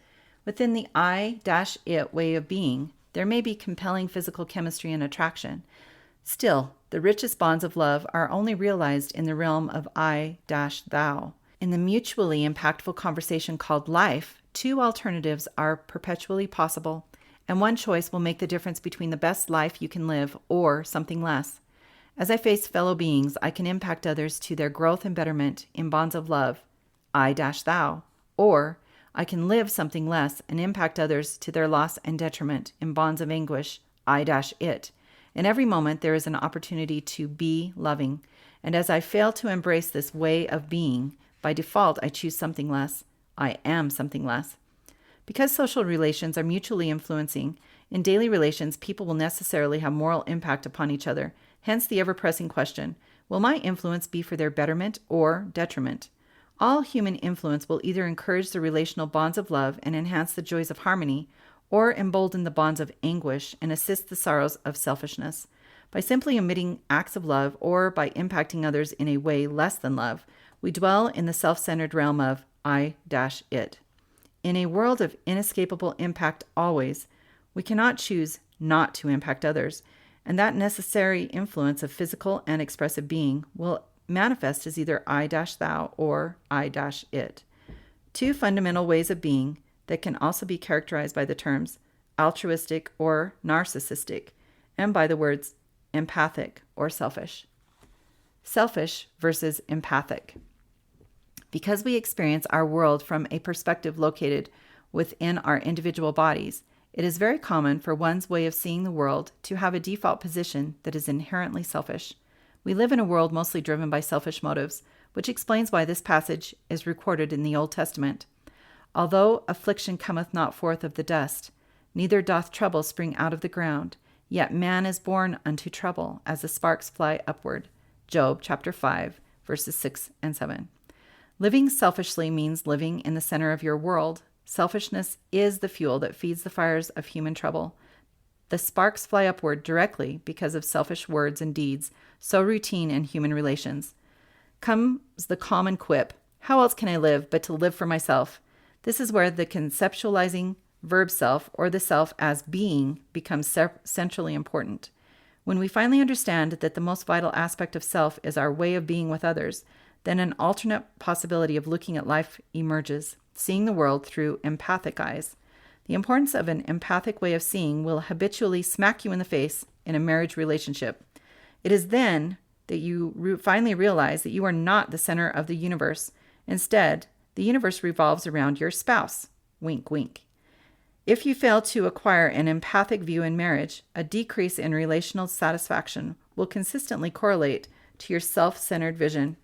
Within the I-it way of being, there may be compelling physical chemistry and attraction. Still, the richest bonds of love are only realized in the realm of I-thou. In the mutually impactful conversation called life, two alternatives are perpetually possible, and one choice will make the difference between the best life you can live or something less. As I face fellow beings, I can impact others to their growth and betterment in bonds of love, I-thou, or I can live something less and impact others to their loss and detriment in bonds of anguish, I-it. In every moment, there is an opportunity to be loving, and as I fail to embrace this way of being, by default, I choose something less. I am something less. Because social relations are mutually influencing, in daily relations, people will necessarily have moral impact upon each other. Hence the ever-pressing question, will my influence be for their betterment or detriment? All human influence will either encourage the relational bonds of love and enhance the joys of harmony, or embolden the bonds of anguish and assist the sorrows of selfishness. By simply omitting acts of love or by impacting others in a way less than love, we dwell in the self-centered realm of I-it. In a world of inescapable impact always, we cannot choose not to impact others, and that necessary influence of physical and expressive being will manifest as either I-thou or I-it. Two fundamental ways of being that can also be characterized by the terms altruistic or narcissistic, and by the words empathic or selfish. Selfish versus empathic. Because we experience our world from a perspective located within our individual bodies, it is very common for one's way of seeing the world to have a default position that is inherently selfish. We live in a world mostly driven by selfish motives, which explains why this passage is recorded in the Old Testament. Although affliction cometh not forth of the dust, neither doth trouble spring out of the ground, yet man is born unto trouble, as the sparks fly upward. Job chapter 5, verses 6 and 7. Living selfishly means living in the center of your world. Selfishness is the fuel that feeds the fires of human trouble. The sparks fly upward directly because of selfish words and deeds, so routine in human relations. Comes the common quip, how else can I live but to live for myself? This is where the conceptualizing verb self, or the self as being, becomes centrally important. When we finally understand that the most vital aspect of self is our way of being with others, then an alternate possibility of looking at life emerges, seeing the world through empathic eyes. The importance of an empathic way of seeing will habitually smack you in the face in a marriage relationship. It is then that you finally realize that you are not the center of the universe. Instead, the universe revolves around your spouse. Wink, wink. If you fail to acquire an empathic view in marriage, a decrease in relational satisfaction will consistently correlate to your self-centered vision.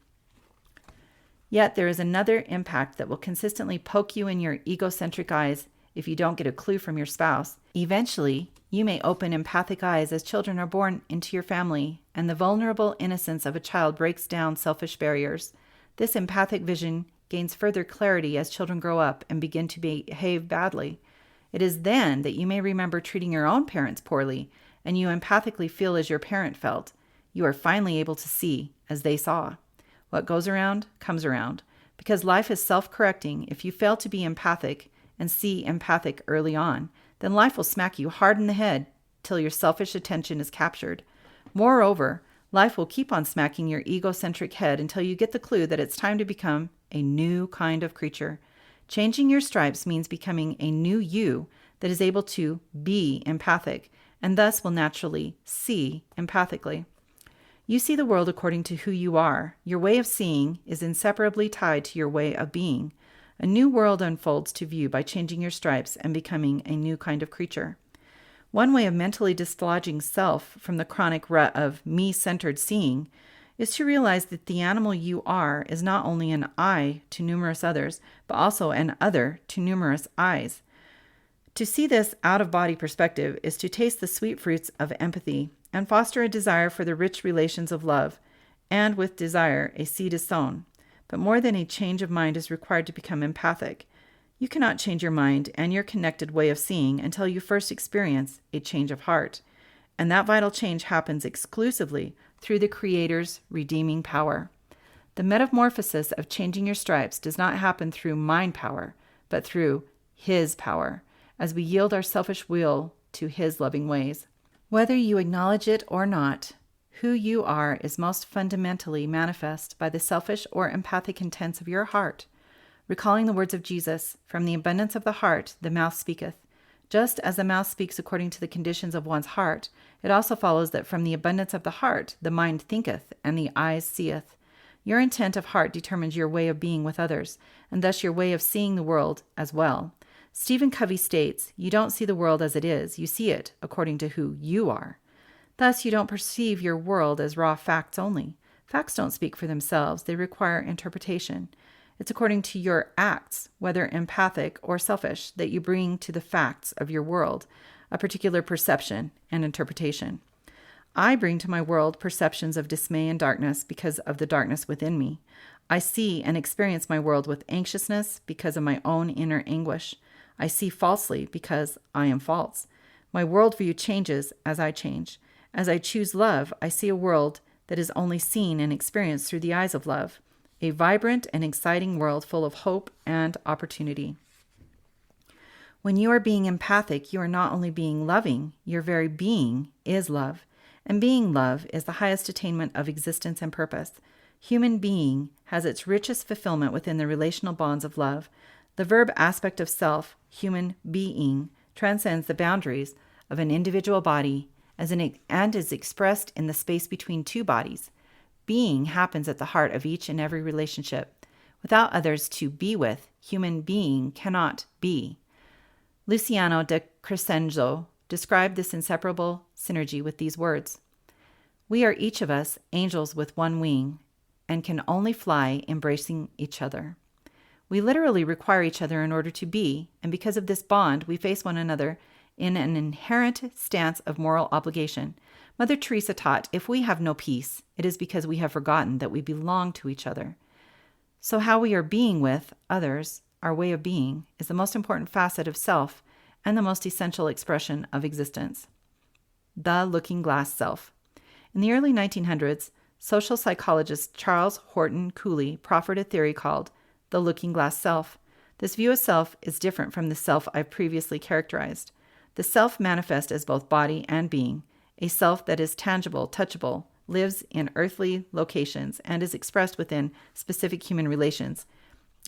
Yet there is another impact that will consistently poke you in your egocentric eyes if you don't get a clue from your spouse. Eventually, you may open empathic eyes as children are born into your family, and the vulnerable innocence of a child breaks down selfish barriers. This empathic vision gains further clarity as children grow up and begin to behave badly. It is then that you may remember treating your own parents poorly, and you empathically feel as your parent felt. You are finally able to see as they saw. What goes around comes around. Because life is self-correcting, if you fail to be empathic and see empathic early on, then life will smack you hard in the head till your selfish attention is captured. Moreover, life will keep on smacking your egocentric head until you get the clue that it's time to become a new kind of creature. Changing your stripes means becoming a new you that is able to be empathic, and thus will naturally see empathically. You see the world according to who you are. Your way of seeing is inseparably tied to your way of being. A new world unfolds to view by changing your stripes and becoming a new kind of creature. One way of mentally dislodging self from the chronic rut of me-centered seeing is to realize that the animal you are is not only an I to numerous others, but also an other to numerous I's. To see this out-of-body perspective is to taste the sweet fruits of empathy and foster a desire for the rich relations of love, and with desire a seed is sown. But more than a change of mind is required to become empathic. You cannot change your mind and your connected way of seeing until you first experience a change of heart. And that vital change happens exclusively through the Creator's redeeming power. The metamorphosis of changing your stripes does not happen through mind power, but through His power, as we yield our selfish will to His loving ways. Whether you acknowledge it or not, who you are is most fundamentally manifest by the selfish or empathic intents of your heart. Recalling the words of Jesus, "From the abundance of the heart, the mouth speaketh." Just as the mouth speaks according to the conditions of one's heart, it also follows that from the abundance of the heart, the mind thinketh, and the eyes seeth. Your intent of heart determines your way of being with others, and thus your way of seeing the world as well. Stephen Covey states, "You don't see the world as it is, you see it according to who you are." Thus, you don't perceive your world as raw facts only. Facts don't speak for themselves, they require interpretation. It's according to your acts, whether empathic or selfish, that you bring to the facts of your world a particular perception and interpretation. I bring to my world perceptions of dismay and darkness because of the darkness within me. I see and experience my world with anxiousness because of my own inner anguish. I see falsely because I am false. My worldview changes as I change. As I choose love, I see a world that is only seen and experienced through the eyes of love, a vibrant and exciting world full of hope and opportunity. When you are being empathic, you are not only being loving, your very being is love. And being love is the highest attainment of existence and purpose. Human being has its richest fulfillment within the relational bonds of love. The verb aspect of self, human being, transcends the boundaries of an individual body and is expressed in the space between two bodies. Being happens at the heart of each and every relationship. Without others to be with, human being cannot be. Luciano da Crescenzo described this inseparable synergy with these words: "We are each of us angels with one wing and can only fly embracing each other." We literally require each other in order to be, and because of this bond, we face one another in an inherent stance of moral obligation. Mother Teresa taught, if we have no peace, it is because we have forgotten that we belong to each other. So how we are being with others, our way of being, is the most important facet of self and the most essential expression of existence. The looking glass self. In the early 1900s, social psychologist Charles Horton Cooley proffered a theory called the looking glass self. This view of self is different from the self I've previously characterized. The self manifests as both body and being, a self that is tangible, touchable, lives in earthly locations, and is expressed within specific human relations.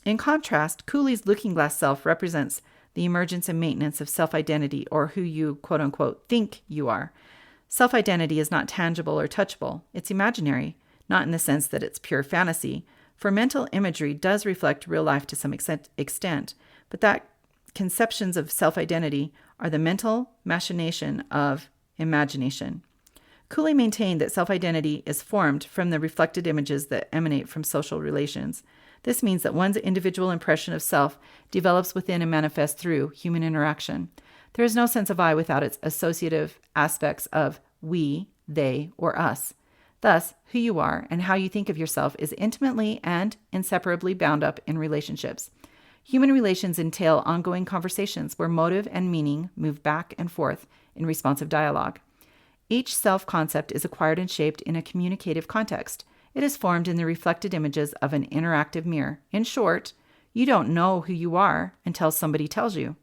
In contrast, Cooley's looking glass self represents the emergence and maintenance of self-identity, or who you, quote-unquote, think you are. Self-identity is not tangible or touchable. It's imaginary, not in the sense that it's pure fantasy, for mental imagery does reflect real life to some extent, but that conceptions of self-identity are the mental machination of imagination. Cooley maintained that self-identity is formed from the reflected images that emanate from social relations. This means that one's individual impression of self develops within and manifests through human interaction. There is no sense of I without its associative aspects of we, they, or us. Thus, who you are and how you think of yourself is intimately and inseparably bound up in relationships. Human relations entail ongoing conversations where motive and meaning move back and forth in responsive dialogue. Each self-concept is acquired and shaped in a communicative context. It is formed in the reflected images of an interactive mirror. In short, you don't know who you are until somebody tells you.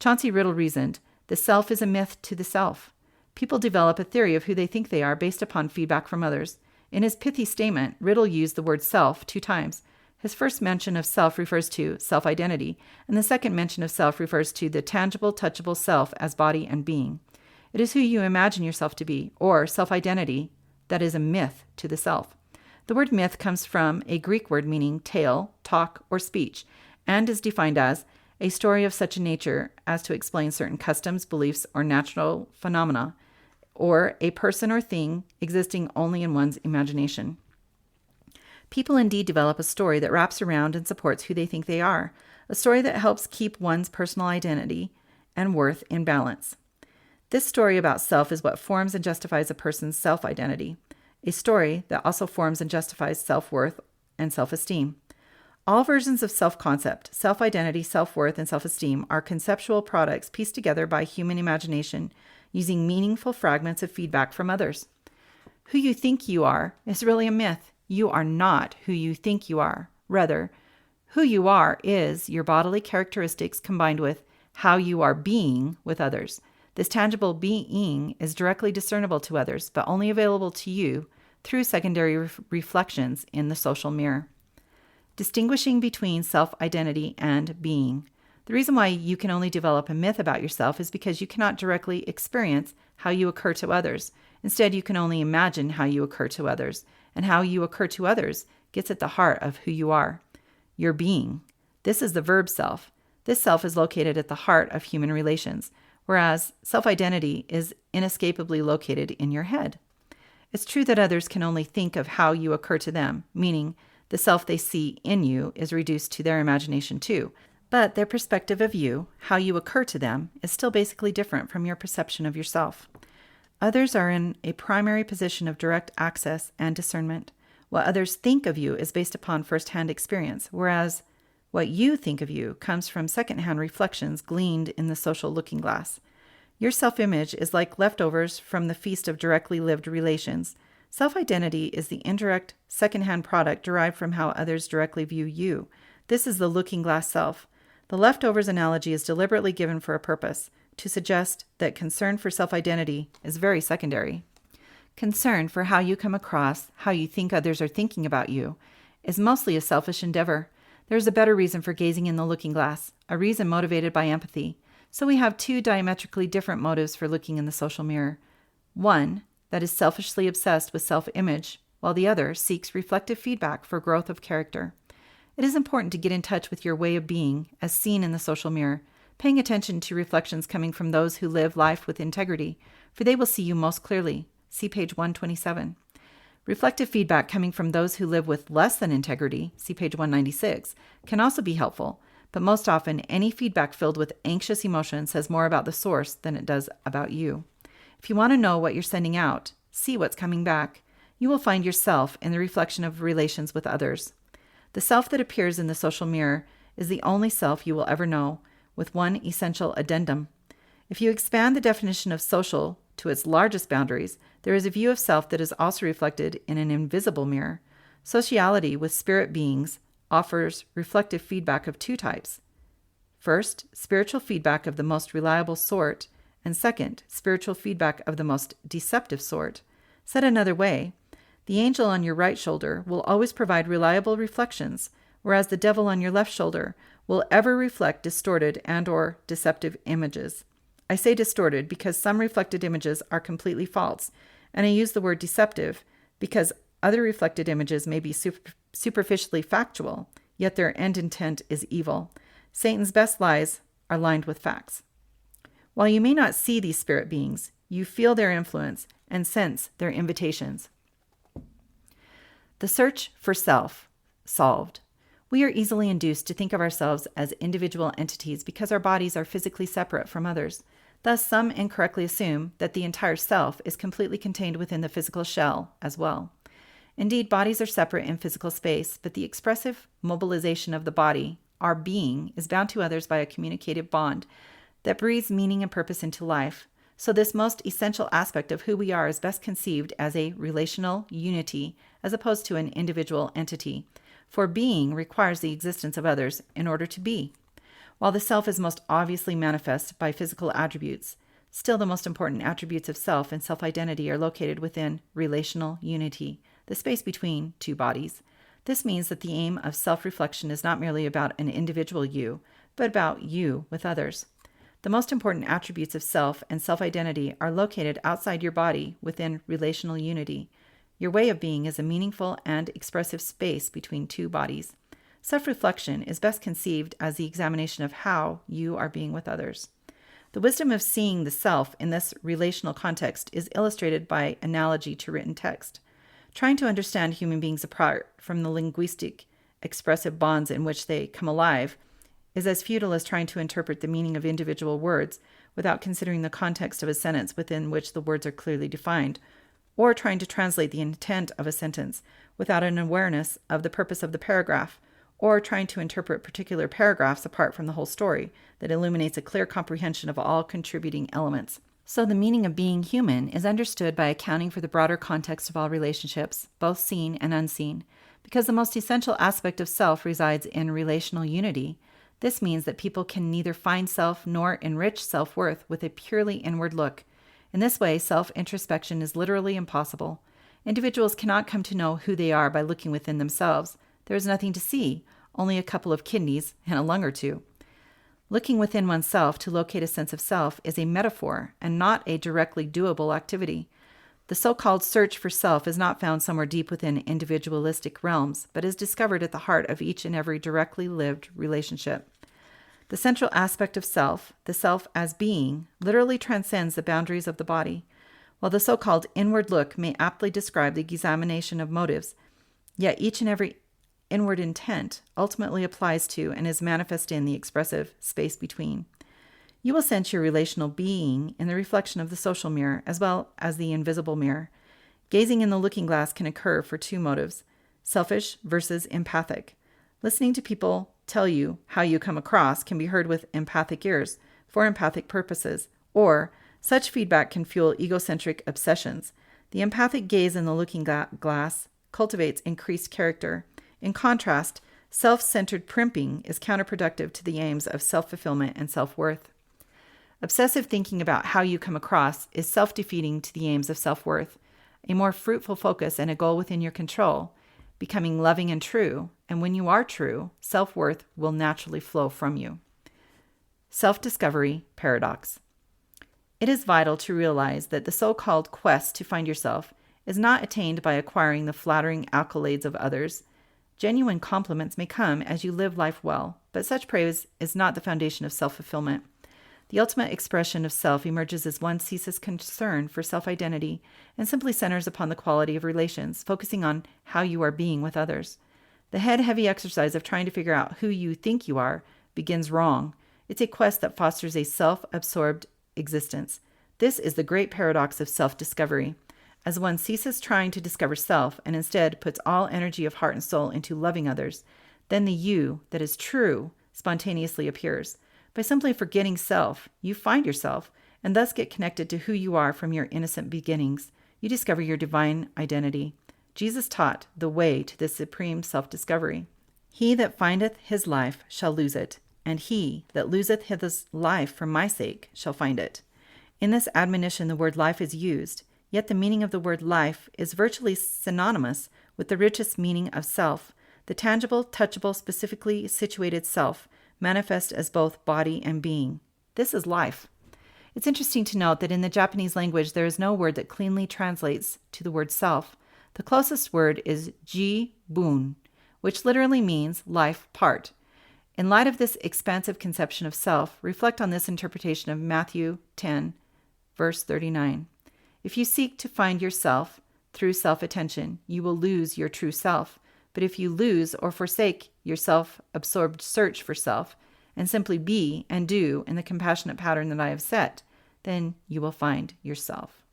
Chauncey Riddle reasoned, the self is a myth to the self. People develop a theory of who they think they are based upon feedback from others. In his pithy statement, Riddle used the word self 2 times. His first mention of self refers to self-identity, and the second mention of self refers to the tangible, touchable self as body and being. It is who you imagine yourself to be, or self-identity, that is a myth to the self. The word myth comes from a Greek word meaning tale, talk, or speech, and is defined as a story of such a nature as to explain certain customs, beliefs, or natural phenomena, or a person or thing existing only in one's imagination. People indeed develop a story that wraps around and supports who they think they are, a story that helps keep one's personal identity and worth in balance. This story about self is what forms and justifies a person's self-identity, a story that also forms and justifies self-worth and self-esteem. All versions of self-concept, self-identity, self-worth, and self-esteem are conceptual products pieced together by human imagination using meaningful fragments of feedback from others. Who you think you are is really a myth. You are not who you think you are. Rather, who you are is your bodily characteristics combined with how you are being with others. This tangible being is directly discernible to others, but only available to you through secondary reflections in the social mirror. Distinguishing between self-identity and being. The reason why you can only develop a myth about yourself is because you cannot directly experience how you occur to others. Instead, you can only imagine how you occur to others, and how you occur to others gets at the heart of who you are, your being. This is the verb self. This self is located at the heart of human relations, whereas self-identity is inescapably located in your head. It's true that others can only think of how you occur to them, meaning the self they see in you is reduced to their imagination too, but their perspective of you, how you occur to them, is still basically different from your perception of yourself. Others are in a primary position of direct access and discernment. What others think of you is based upon first-hand experience, whereas what you think of you comes from second-hand reflections gleaned in the social looking glass. Your self-image is like leftovers from the feast of directly lived relations. Self-identity is the indirect, secondhand product derived from how others directly view you. This is the looking glass self. The leftovers analogy is deliberately given for a purpose, to suggest that concern for self-identity is very secondary. Concern for how you come across, how you think others are thinking about you, is mostly a selfish endeavor. There is a better reason for gazing in the looking glass, a reason motivated by empathy. So we have two diametrically different motives for looking in the social mirror. One that is selfishly obsessed with self-image, while the other seeks reflective feedback for growth of character. It is important to get in touch with your way of being, as seen in the social mirror, paying attention to reflections coming from those who live life with integrity, for they will see you most clearly. See page 127. Reflective feedback coming from those who live with less than integrity, see page 196, can also be helpful, but most often any feedback filled with anxious emotion says more about the source than it does about you. If you want to know what you're sending out, see what's coming back. You will find yourself in the reflection of relations with others. The self that appears in the social mirror is the only self you will ever know, with one essential addendum. If you expand the definition of social to its largest boundaries, there is a view of self that is also reflected in an invisible mirror. Sociality with spirit beings offers reflective feedback of two types. First, spiritual feedback of the most reliable sort, and second, spiritual feedback of the most deceptive sort. Said another way, the angel on your right shoulder will always provide reliable reflections, whereas the devil on your left shoulder will ever reflect distorted and/or deceptive images. I say distorted because some reflected images are completely false, and I use the word deceptive because other reflected images may be superficially factual, yet their end intent is evil. Satan's best lies are lined with facts. While you may not see these spirit beings, you feel their influence and sense their invitations. The search for self solved. We are easily induced to think of ourselves as individual entities because our bodies are physically separate from others. Thus, some incorrectly assume that the entire self is completely contained within the physical shell as well. Indeed, bodies are separate in physical space, but the expressive mobilization of the body, our being, is bound to others by a communicative bond that breathes meaning and purpose into life. So this most essential aspect of who we are is best conceived as a relational unity as opposed to an individual entity. For being requires the existence of others in order to be. While the self is most obviously manifest by physical attributes, still the most important attributes of self and self-identity are located within relational unity, the space between two bodies. This means that the aim of self-reflection is not merely about an individual you, but about you with others. The most important attributes of self and self-identity are located outside your body within relational unity. Your way of being is a meaningful and expressive space between two bodies. Self-reflection is best conceived as the examination of how you are being with others. The wisdom of seeing the self in this relational context is illustrated by analogy to written text. Trying to understand human beings apart from the linguistic, expressive bonds in which they come alive is as futile as trying to interpret the meaning of individual words without considering the context of a sentence within which the words are clearly defined, or trying to translate the intent of a sentence without an awareness of the purpose of the paragraph, or trying to interpret particular paragraphs apart from the whole story that illuminates a clear comprehension of all contributing elements. So the meaning of being human is understood by accounting for the broader context of all relationships, both seen and unseen. Because the most essential aspect of self resides in relational unity, this means that people can neither find self nor enrich self-worth with a purely inward look. In this way, self-introspection is literally impossible. Individuals cannot come to know who they are by looking within themselves. There is nothing to see, only a couple of kidneys and a lung or two. Looking within oneself to locate a sense of self is a metaphor and not a directly doable activity. The so-called search for self is not found somewhere deep within individualistic realms, but is discovered at the heart of each and every directly lived relationship. The central aspect of self, the self as being, literally transcends the boundaries of the body. While the so-called inward look may aptly describe the examination of motives, yet each and every inward intent ultimately applies to and is manifest in the expressive space between. You will sense your relational being in the reflection of the social mirror as well as the invisible mirror. Gazing in the looking glass can occur for two motives: selfish versus empathic. Listening to people tell you how you come across can be heard with empathic ears for empathic purposes, or Such feedback can fuel egocentric obsessions. The empathic gaze in the looking glass cultivates increased character. In contrast, self-centered primping is counterproductive to the aims of self-fulfillment and self-worth. Obsessive thinking about how you come across is self-defeating to the aims of self-worth. A more fruitful focus and a goal within your control, becoming loving and true, and when you are true, self-worth will naturally flow from you. Self-discovery paradox. It is vital to realize that the so-called quest to find yourself is not attained by acquiring the flattering accolades of others. Genuine compliments may come as you live life well, but such praise is not the foundation of self-fulfillment. The ultimate expression of self emerges as one ceases concern for self-identity and simply centers upon the quality of relations, focusing on how you are being with others. The head-heavy exercise of trying to figure out who you think you are begins wrong. It's a quest that fosters a self-absorbed existence. This is the great paradox of self-discovery. As one ceases trying to discover self and instead puts all energy of heart and soul into loving others, then the you that is true spontaneously appears. By simply forgetting self, you find yourself and thus get connected to who you are from your innocent beginnings. You discover your divine identity. Jesus taught the way to this supreme self-discovery. He that findeth his life shall lose it, and he that loseth his life for my sake shall find it. In this admonition, the word life is used, yet the meaning of the word life is virtually synonymous with the richest meaning of self, the tangible, touchable, specifically situated self, manifest as both body and being. This is life. It's interesting to note that in the Japanese language, there is no word that cleanly translates to the word self. The closest word is jibun, which literally means life part. In light of this expansive conception of self, reflect on this interpretation of Matthew 10, verse 39. If you seek to find yourself through self-attention, you will lose your true self. But if you lose or forsake your self-absorbed search for self and simply be and do in the compassionate pattern that I have set, then you will find yourself.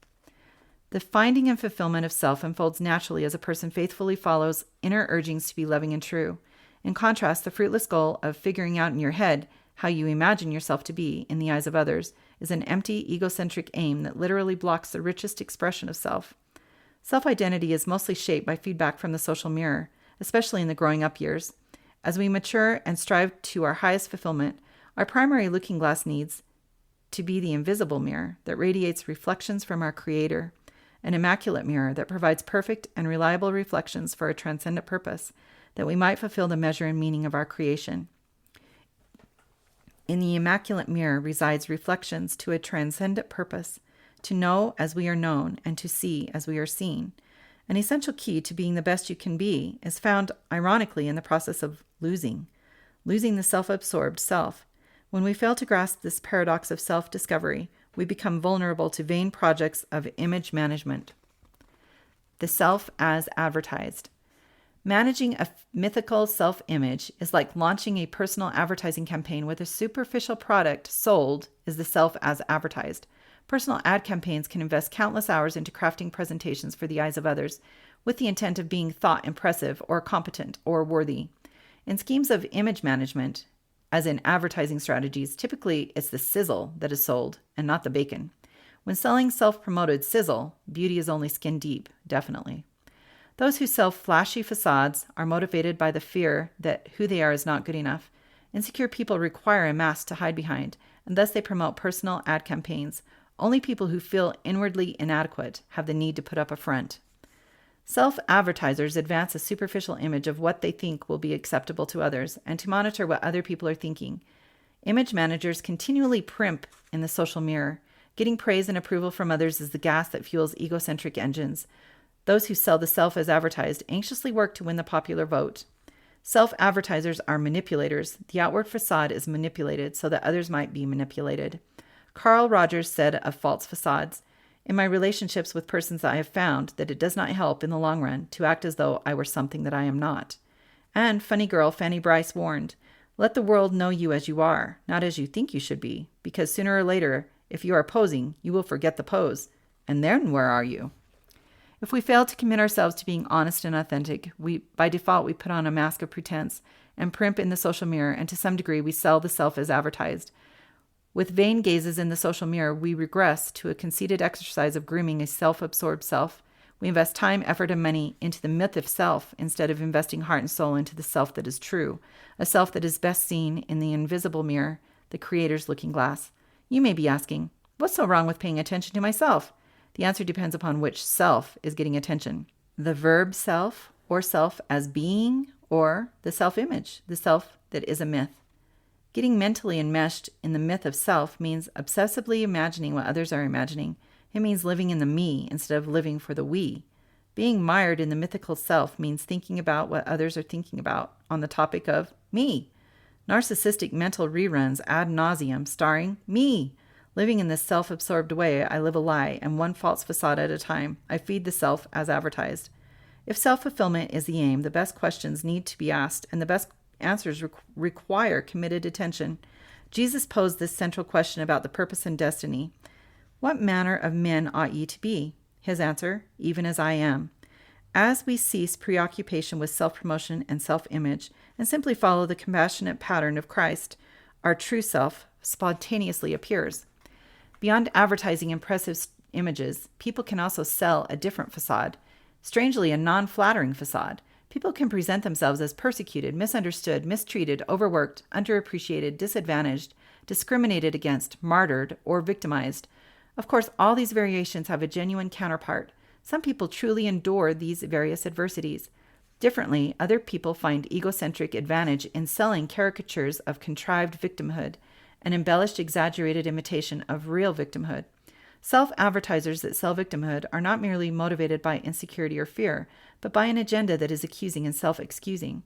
The finding and fulfillment of self unfolds naturally as a person faithfully follows inner urgings to be loving and true. In contrast, the fruitless goal of figuring out in your head how you imagine yourself to be in the eyes of others is an empty, egocentric aim that literally blocks the richest expression of self. Self-identity is mostly shaped by feedback from the social mirror, especially in the growing up years. As we mature and strive to our highest fulfillment, our primary looking glass needs to be the invisible mirror that radiates reflections from our Creator, an immaculate mirror that provides perfect and reliable reflections for a transcendent purpose, that we might fulfill the measure and meaning of our creation. In the immaculate mirror resides reflections to a transcendent purpose, to know as we are known and to see as we are seen. An essential key to being the best you can be is found, ironically, in the process of losing the self-absorbed self. When we fail to grasp this paradox of self-discovery, we become vulnerable to vain projects of image management. The self as advertised. Managing a mythical self-image is like launching a personal advertising campaign with a superficial product sold is the self as advertised. Personal ad campaigns can invest countless hours into crafting presentations for the eyes of others with the intent of being thought impressive or competent or worthy. In schemes of image management, as in advertising strategies, typically it's the sizzle that is sold and not the bacon. When selling self-promoted sizzle, beauty is only skin deep, definitely. Those who sell flashy facades are motivated by the fear that who they are is not good enough. Insecure people require a mask to hide behind, and thus they promote personal ad campaigns. Only people who feel inwardly inadequate have the need to put up a front. Self-advertisers advance a superficial image of what they think will be acceptable to others and to monitor what other people are thinking. Image managers continually primp in the social mirror. Getting praise and approval from others is the gas that fuels egocentric engines. Those who sell the self as advertised anxiously work to win the popular vote. Self-advertisers are manipulators. The outward facade is manipulated so that others might be manipulated. Carl Rogers said of false facades, "In my relationships with persons I have found that it does not help in the long run to act as though I were something that I am not." And funny girl Fanny Bryce warned, "Let the world know you as you are, not as you think you should be, because sooner or later, if you are posing, you will forget the pose. And then where are you?" If we fail to commit ourselves to being honest and authentic, by default we put on a mask of pretense and primp in the social mirror, and to some degree we sell the self as advertised. With vain gazes in the social mirror, we regress to a conceited exercise of grooming a self-absorbed self. We invest time, effort, and money into the myth of self instead of investing heart and soul into the self that is true, a self that is best seen in the invisible mirror, the Creator's looking glass. You may be asking, what's so wrong with paying attention to myself? The answer depends upon which self is getting attention. The verb self, or self as being, or the self-image, the self that is a myth. Getting mentally enmeshed in the myth of self means obsessively imagining what others are imagining. It means living in the me instead of living for the we. Being mired in the mythical self means thinking about what others are thinking about on the topic of me. Narcissistic mental reruns ad nauseum starring me. Living in this self-absorbed way, I live a lie, and one false facade at a time. I feed the self as advertised. If self-fulfillment is the aim, the best questions need to be asked, and the best answers require committed attention. Jesus posed this central question about the purpose and destiny. What manner of men ought ye to be? His answer, even as I am. As we cease preoccupation with self-promotion and self-image and simply follow the compassionate pattern of Christ, our true self spontaneously appears. Beyond advertising impressive images, people can also sell a different facade, strangely a non-flattering facade. People can present themselves as persecuted, misunderstood, mistreated, overworked, underappreciated, disadvantaged, discriminated against, martyred, or victimized. Of course, all these variations have a genuine counterpart. Some people truly endure these various adversities. Differently, other people find egocentric advantage in selling caricatures of contrived victimhood, an embellished, exaggerated imitation of real victimhood. Self-advertisers that sell victimhood are not merely motivated by insecurity or fear, but by an agenda that is accusing and self-excusing.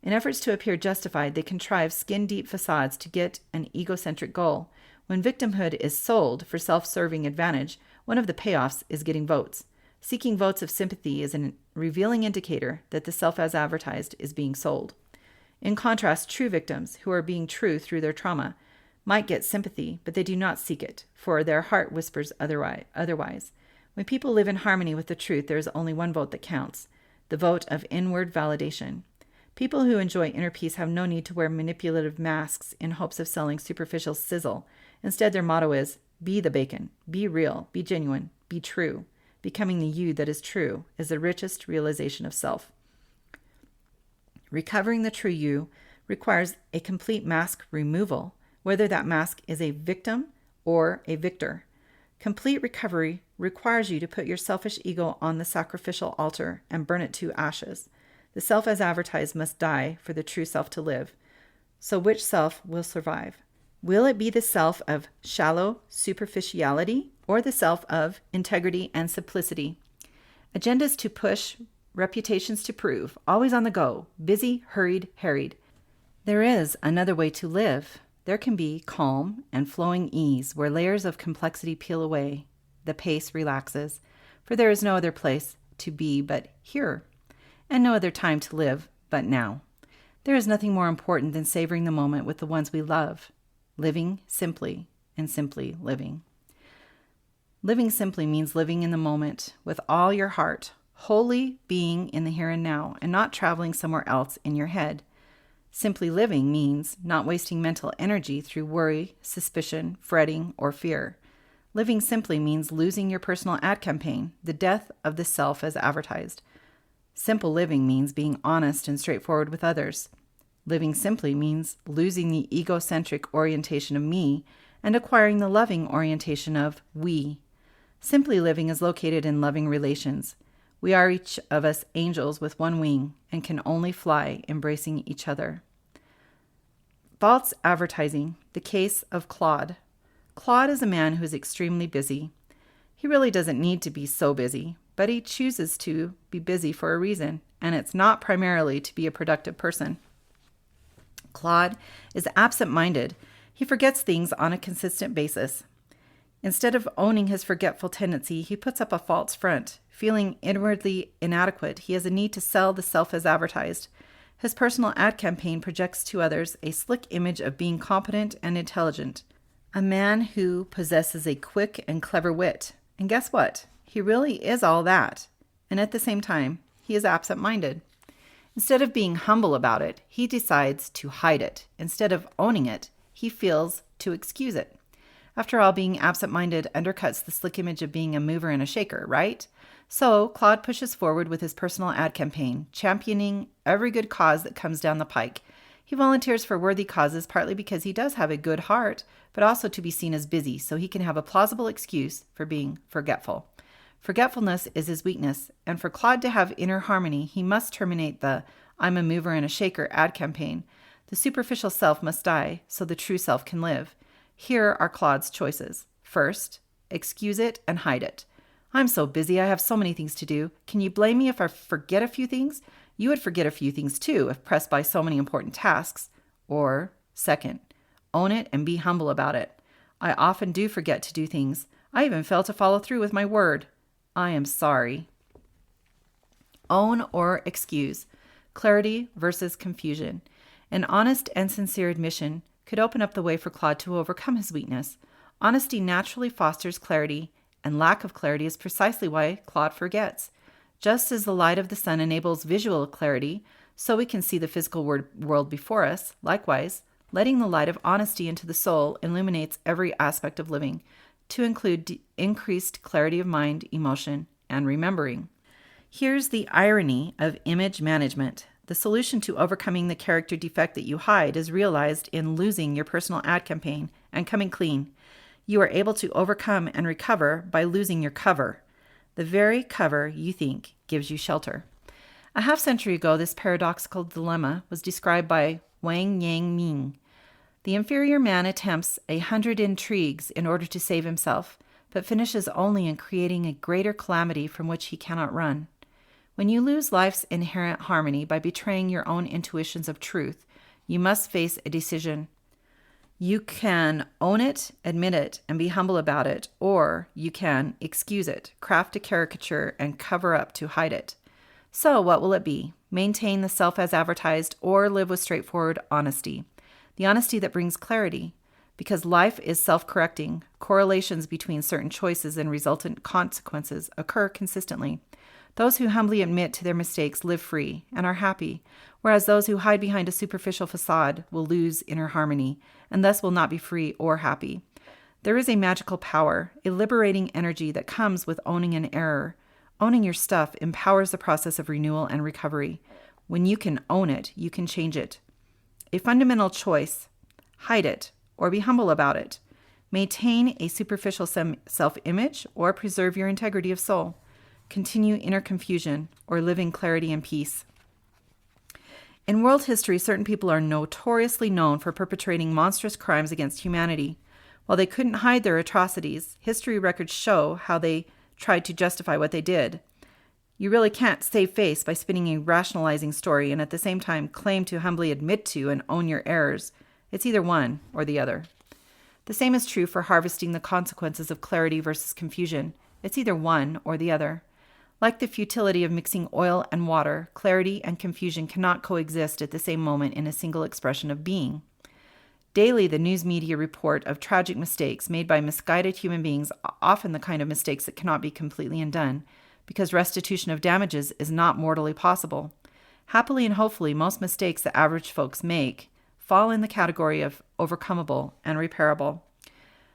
In efforts to appear justified, they contrive skin-deep facades to get an egocentric goal. When victimhood is sold for self-serving advantage, one of the payoffs is getting votes. Seeking votes of sympathy is a revealing indicator that the self as advertised is being sold. In contrast, true victims, who are being true through their trauma, might get sympathy, but they do not seek it, for their heart whispers otherwise. When people live in harmony with the truth, there is only one vote that counts, the vote of inward validation. People who enjoy inner peace have no need to wear manipulative masks in hopes of selling superficial sizzle. Instead, their motto is, be the bacon, be real, be genuine, be true. Becoming the you that is true is the richest realization of self. Recovering the true you requires a complete mask removal, whether that mask is a victim or a victor. Complete recovery requires you to put your selfish ego on the sacrificial altar and burn it to ashes. The self as advertised must die for the true self to live. So which self will survive? Will it be the self of shallow superficiality or the self of integrity and simplicity? Agendas to push, reputations to prove, always on the go, busy, hurried, harried. There is another way to live. There can be calm and flowing ease where layers of complexity peel away. The pace relaxes, for there is no other place to be but here, and no other time to live but now. There is nothing more important than savoring the moment with the ones we love, living simply and simply living. Living simply means living in the moment with all your heart, wholly being in the here and now, and not traveling somewhere else in your head. Simply living means not wasting mental energy through worry, suspicion, fretting, or fear. Living simply means losing your personal ad campaign, the death of the self as advertised. Simple living means being honest and straightforward with others. Living simply means losing the egocentric orientation of me and acquiring the loving orientation of we. Simply living is located in loving relations. We are each of us angels with one wing and can only fly embracing each other. False advertising, the case of Claude. Claude is a man who is extremely busy. He really doesn't need to be so busy, but he chooses to be busy for a reason, and it's not primarily to be a productive person. Claude is absent-minded. He forgets things on a consistent basis. Instead of owning his forgetful tendency, he puts up a false front. Feeling inwardly inadequate, he has a need to sell the self as advertised. His personal ad campaign projects to others a slick image of being competent and intelligent, a man who possesses a quick and clever wit. And guess what? He really is all that. And at the same time, he is absent-minded. Instead of being humble about it, he decides to hide it. Instead of owning it, he feels to excuse it. After all, being absent-minded undercuts the slick image of being a mover and a shaker, right? So Claude pushes forward with his personal ad campaign, championing every good cause that comes down the pike. He volunteers for worthy causes partly because he does have a good heart, but also to be seen as busy so he can have a plausible excuse for being forgetful. Forgetfulness is his weakness, and for Claude to have inner harmony, he must terminate the "I'm a mover and a shaker" ad campaign. The superficial self must die so the true self can live. Here are Claude's choices. First, excuse it and hide it. "I'm so busy, I have so many things to do. Can you blame me if I forget a few things? You would forget a few things too if pressed by so many important tasks." Or, second, own it and be humble about it. "I often do forget to do things. I even fail to follow through with my word. I am sorry." Own or excuse. Clarity versus confusion. An honest and sincere admission could open up the way for Claude to overcome his weakness. Honesty naturally fosters clarity, and lack of clarity is precisely why Claude forgets. Just as the light of the sun enables visual clarity, so we can see the physical world before us, likewise, letting the light of honesty into the soul illuminates every aspect of living, to include increased clarity of mind, emotion, and remembering. Here's the irony of image management. The solution to overcoming the character defect that you hide is realized in losing your personal ad campaign and coming clean. You are able to overcome and recover by losing your cover. The very cover you think gives you shelter. A half-century ago, this paradoxical dilemma was described by Wang Yang Ming. The inferior man attempts 100 intrigues in order to save himself, but finishes only in creating a greater calamity from which he cannot run. When you lose life's inherent harmony by betraying your own intuitions of truth, you must face a decision. You can own it, admit it, and be humble about it, or you can excuse it, craft a caricature, and cover up to hide it. So what will it be? Maintain the self as advertised, or live with straightforward honesty? The honesty that brings clarity. Because life is self-correcting, correlations between certain choices and resultant consequences occur consistently. Those who humbly admit to their mistakes live free and are happy, whereas those who hide behind a superficial facade will lose inner harmony and thus will not be free or happy. There is a magical power, a liberating energy that comes with owning an error. Owning your stuff empowers the process of renewal and recovery. When you can own it, you can change it. A fundamental choice: hide it or be humble about it. Maintain a superficial self-image or preserve your integrity of soul. Continue inner confusion or live in clarity and peace. In world history, certain people are notoriously known for perpetrating monstrous crimes against humanity. While they couldn't hide their atrocities, history records show how they tried to justify what they did. You really can't save face by spinning a rationalizing story and at the same time claim to humbly admit to and own your errors. It's either one or the other. The same is true for harvesting the consequences of clarity versus confusion. It's either one or the other. Like the futility of mixing oil and water, clarity and confusion cannot coexist at the same moment in a single expression of being. Daily, the news media report of tragic mistakes made by misguided human beings, often the kind of mistakes that cannot be completely undone, because restitution of damages is not mortally possible. Happily and hopefully, most mistakes that average folks make fall in the category of overcomable and repairable.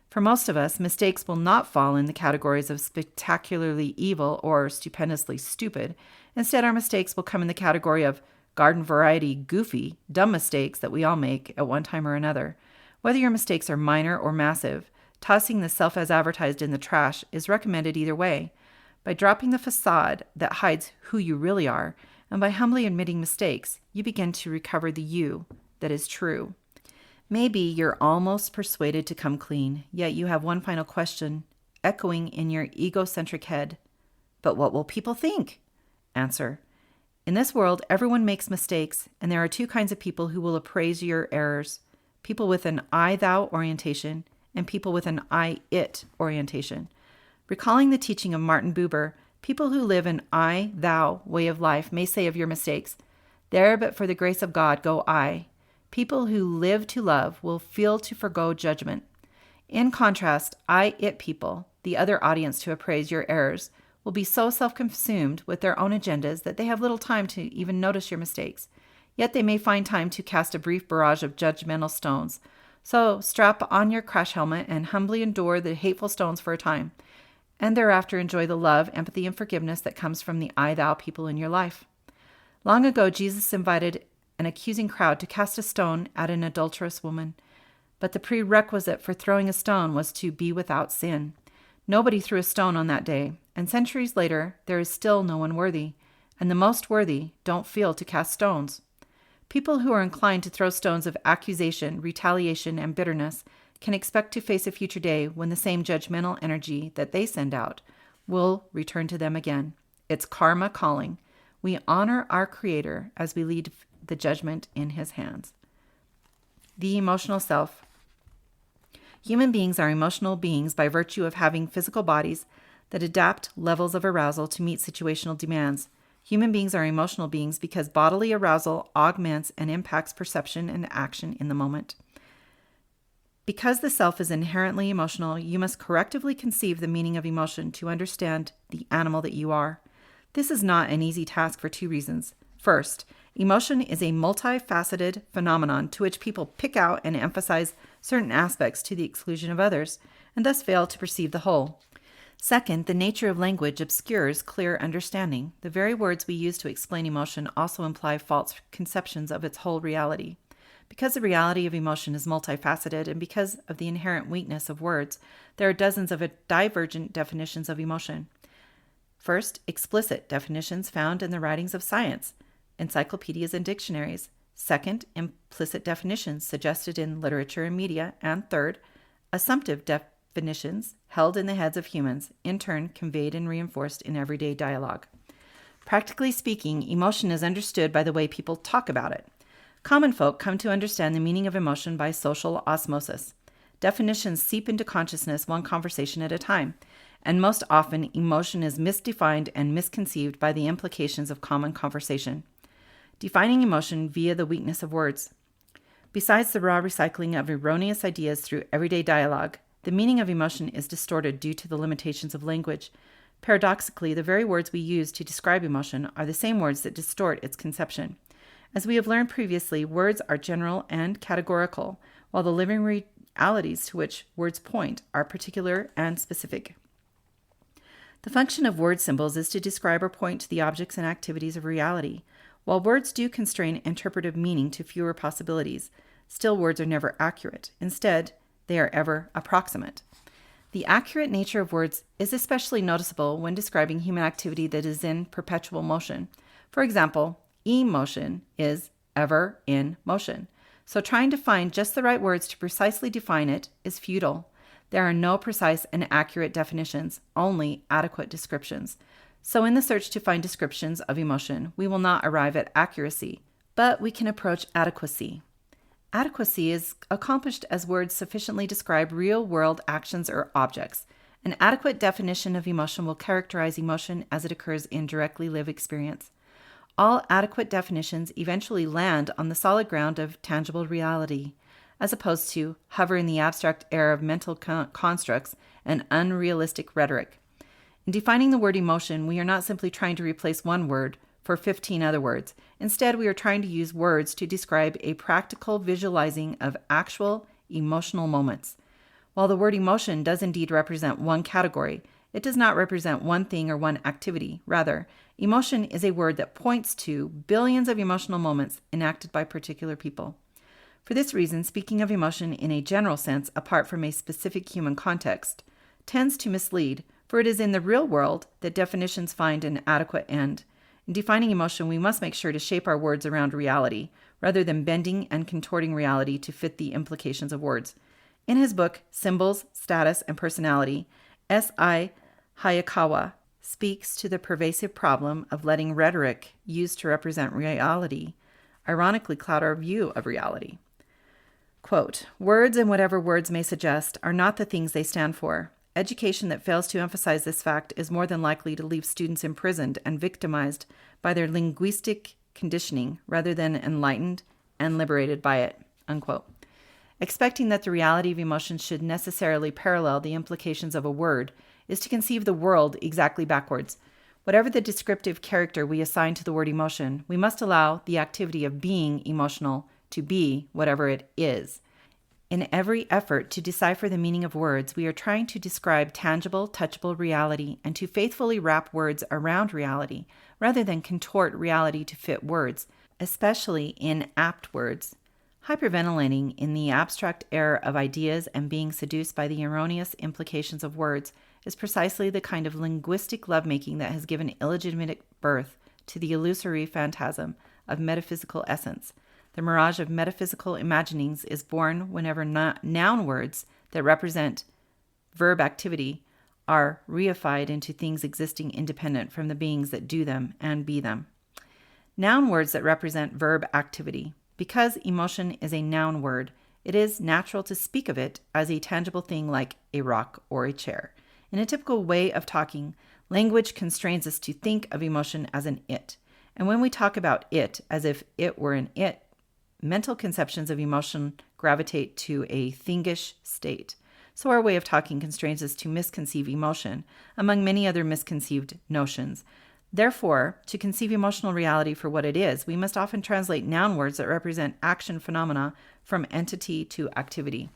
For most of us, mistakes will not fall in the categories of spectacularly evil or stupendously stupid. Instead, our mistakes will come in the category of garden variety goofy, dumb mistakes that we all make at one time or another. Whether your mistakes are minor or massive, tossing the self as advertised in the trash is recommended either way. By dropping the facade that hides who you really are, and by humbly admitting mistakes, you begin to recover the you that is true. Maybe you're almost persuaded to come clean, yet you have one final question echoing in your egocentric head. But what will people think? Answer: in this world, everyone makes mistakes, and there are two kinds of people who will appraise your errors: people with an I-thou orientation and people with an I-it orientation. Recalling the teaching of Martin Buber, people who live an I-thou way of life may say of your mistakes, "There but for the grace of God go I." People who live to love will feel to forgo judgment. In contrast, I-it people, the other audience to appraise your errors, will be so self-consumed with their own agendas that they have little time to even notice your mistakes. Yet they may find time to cast a brief barrage of judgmental stones. So strap on your crash helmet and humbly endure the hateful stones for a time, and thereafter enjoy the love, empathy, and forgiveness that comes from the I thou people in your life. Long ago, Jesus invited an accusing crowd to cast a stone at an adulterous woman, but the prerequisite for throwing a stone was to be without sin. Nobody threw a stone on that day, and centuries later, there is still no one worthy, and the most worthy don't feel to cast stones. People who are inclined to throw stones of accusation, retaliation, and bitterness can expect to face a future day when the same judgmental energy that they send out will return to them again. It's karma calling. We honor our Creator as we lead the judgment in His hands. The emotional self. Human beings are emotional beings by virtue of having physical bodies that adapt levels of arousal to meet situational demands. Human beings are emotional beings because bodily arousal augments and impacts perception and action in the moment. Because the self is inherently emotional, you must correctively conceive the meaning of emotion to understand the animal that you are. This is not an easy task for two reasons. First, emotion is a multifaceted phenomenon to which people pick out and emphasize certain aspects to the exclusion of others, and thus fail to perceive the whole. Second, the nature of language obscures clear understanding. The very words we use to explain emotion also imply false conceptions of its whole reality. Because the reality of emotion is multifaceted, and because of the inherent weakness of words, there are dozens of divergent definitions of emotion. First, explicit definitions found in the writings of science, encyclopedias and dictionaries. Second, implicit definitions suggested in literature and media. And third, assumptive definitions held in the heads of humans, in turn conveyed and reinforced in everyday dialogue. Practically speaking, emotion is understood by the way people talk about it. Common folk come to understand the meaning of emotion by social osmosis. Definitions seep into consciousness one conversation at a time, and most often emotion is misdefined and misconceived by the implications of common conversation. Defining emotion via the weakness of words. Besides the raw recycling of erroneous ideas through everyday dialogue, the meaning of emotion is distorted due to the limitations of language. Paradoxically, the very words we use to describe emotion are the same words that distort its conception. As we have learned previously, words are general and categorical, while the living realities to which words point are particular and specific. The function of word symbols is to describe or point to the objects and activities of reality. While words do constrain interpretive meaning to fewer possibilities, still words are never accurate. Instead, they are ever approximate. The accurate nature of words is especially noticeable when describing human activity that is in perpetual motion. For example, emotion is ever in motion. So trying to find just the right words to precisely define it is futile. There are no precise and accurate definitions, only adequate descriptions. So in the search to find descriptions of emotion, we will not arrive at accuracy, but we can approach adequacy. Adequacy is accomplished as words sufficiently describe real-world actions or objects. An adequate definition of emotion will characterize emotion as it occurs in directly lived experience. All adequate definitions eventually land on the solid ground of tangible reality, as opposed to hover in the abstract air of mental constructs and unrealistic rhetoric. In defining the word emotion, we are not simply trying to replace one word for 15 other words. Instead, we are trying to use words to describe a practical visualizing of actual emotional moments. While the word emotion does indeed represent one category, it does not represent one thing or one activity. Rather, emotion is a word that points to billions of emotional moments enacted by particular people. For this reason, speaking of emotion in a general sense, apart from a specific human context, tends to mislead, for it is in the real world that definitions find an adequate end. In defining emotion, we must make sure to shape our words around reality, rather than bending and contorting reality to fit the implications of words. In his book, Symbols, Status, and Personality, S.I. Hayakawa speaks to the pervasive problem of letting rhetoric used to represent reality ironically cloud our view of reality. Quote, "Words and whatever words may suggest are not the things they stand for. Education that fails to emphasize this fact is more than likely to leave students imprisoned and victimized by their linguistic conditioning rather than enlightened and liberated by it." Unquote. Expecting that the reality of emotion should necessarily parallel the implications of a word is to conceive the world exactly backwards. Whatever the descriptive character we assign to the word emotion, we must allow the activity of being emotional to be whatever it is. In every effort to decipher the meaning of words, we are trying to describe tangible, touchable reality and to faithfully wrap words around reality, rather than contort reality to fit words, especially inapt words. Hyperventilating in the abstract air of ideas and being seduced by the erroneous implications of words is precisely the kind of linguistic lovemaking that has given illegitimate birth to the illusory phantasm of metaphysical essence. The mirage of metaphysical imaginings is born whenever noun words that represent verb activity are reified into things existing independent from the beings that do them and be them. Noun words that represent verb activity. Because emotion is a noun word, it is natural to speak of it as a tangible thing like a rock or a chair. In a typical way of talking, language constrains us to think of emotion as an it. And when we talk about it as if it were an it, mental conceptions of emotion gravitate to a thingish state. So our way of talking constrains us to misconceive emotion, among many other misconceived notions. Therefore, to conceive emotional reality for what it is, we must often translate noun words that represent action phenomena from entity to activity.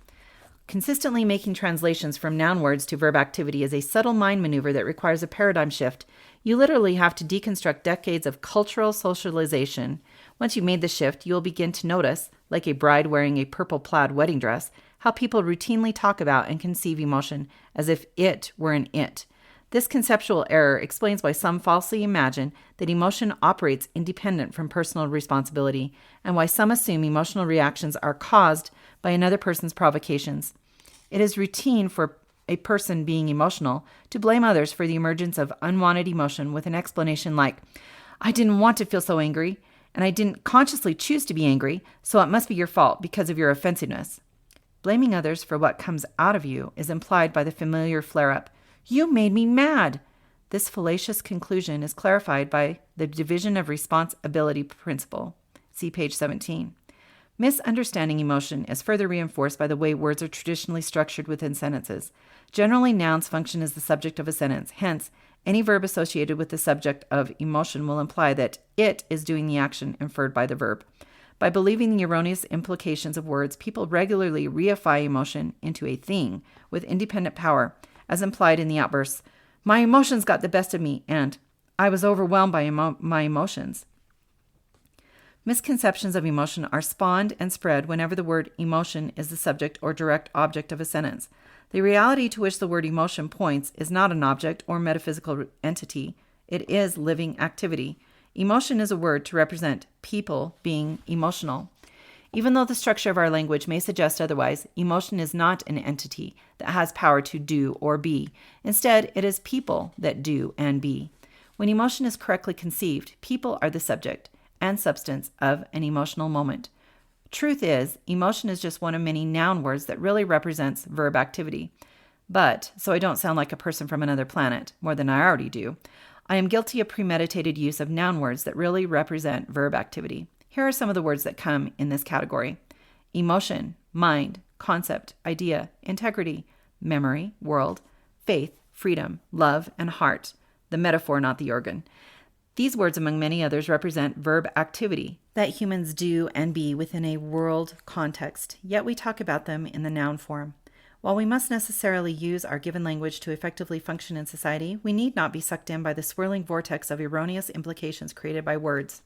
Consistently making translations from noun words to verb activity is a subtle mind maneuver that requires a paradigm shift. You literally have to deconstruct decades of cultural socialization. Once you've made the shift, you'll begin to notice, like a bride wearing a purple plaid wedding dress, how people routinely talk about and conceive emotion as if it were an it. This conceptual error explains why some falsely imagine that emotion operates independent from personal responsibility, and why some assume emotional reactions are caused by another person's provocations. It is routine for a person being emotional to blame others for the emergence of unwanted emotion with an explanation like, "I didn't want to feel so angry, and I didn't consciously choose to be angry, so it must be your fault because of your offensiveness." Blaming others for what comes out of you is implied by the familiar flare-up, "You made me mad." This fallacious conclusion is clarified by the division of responsibility principle. See page 17. Misunderstanding emotion is further reinforced by the way words are traditionally structured within sentences. Generally, nouns function as the subject of a sentence. Hence, any verb associated with the subject of emotion will imply that it is doing the action inferred by the verb. By believing the erroneous implications of words, people regularly reify emotion into a thing with independent power, as implied in the outbursts, "My emotions got the best of me," and "I was overwhelmed by my emotions." Misconceptions of emotion are spawned and spread whenever the word emotion is the subject or direct object of a sentence. The reality to which the word emotion points is not an object or metaphysical entity. It is living activity. Emotion is a word to represent people being emotional. Even though the structure of our language may suggest otherwise, emotion is not an entity that has power to do or be. Instead, it is people that do and be. When emotion is correctly conceived, people are the subject and substance of an emotional moment. Truth is, emotion is just one of many noun words that really represents verb activity. But, so I don't sound like a person from another planet, more than I already do, I am guilty of premeditated use of noun words that really represent verb activity. Here are some of the words that come in this category: emotion, mind, concept, idea, integrity, memory, world, faith, freedom, love, and heart. The metaphor, not the organ. These words, among many others, represent verb activity that humans do and be within a world context, yet we talk about them in the noun form. While we must necessarily use our given language to effectively function in society, we need not be sucked in by the swirling vortex of erroneous implications created by words.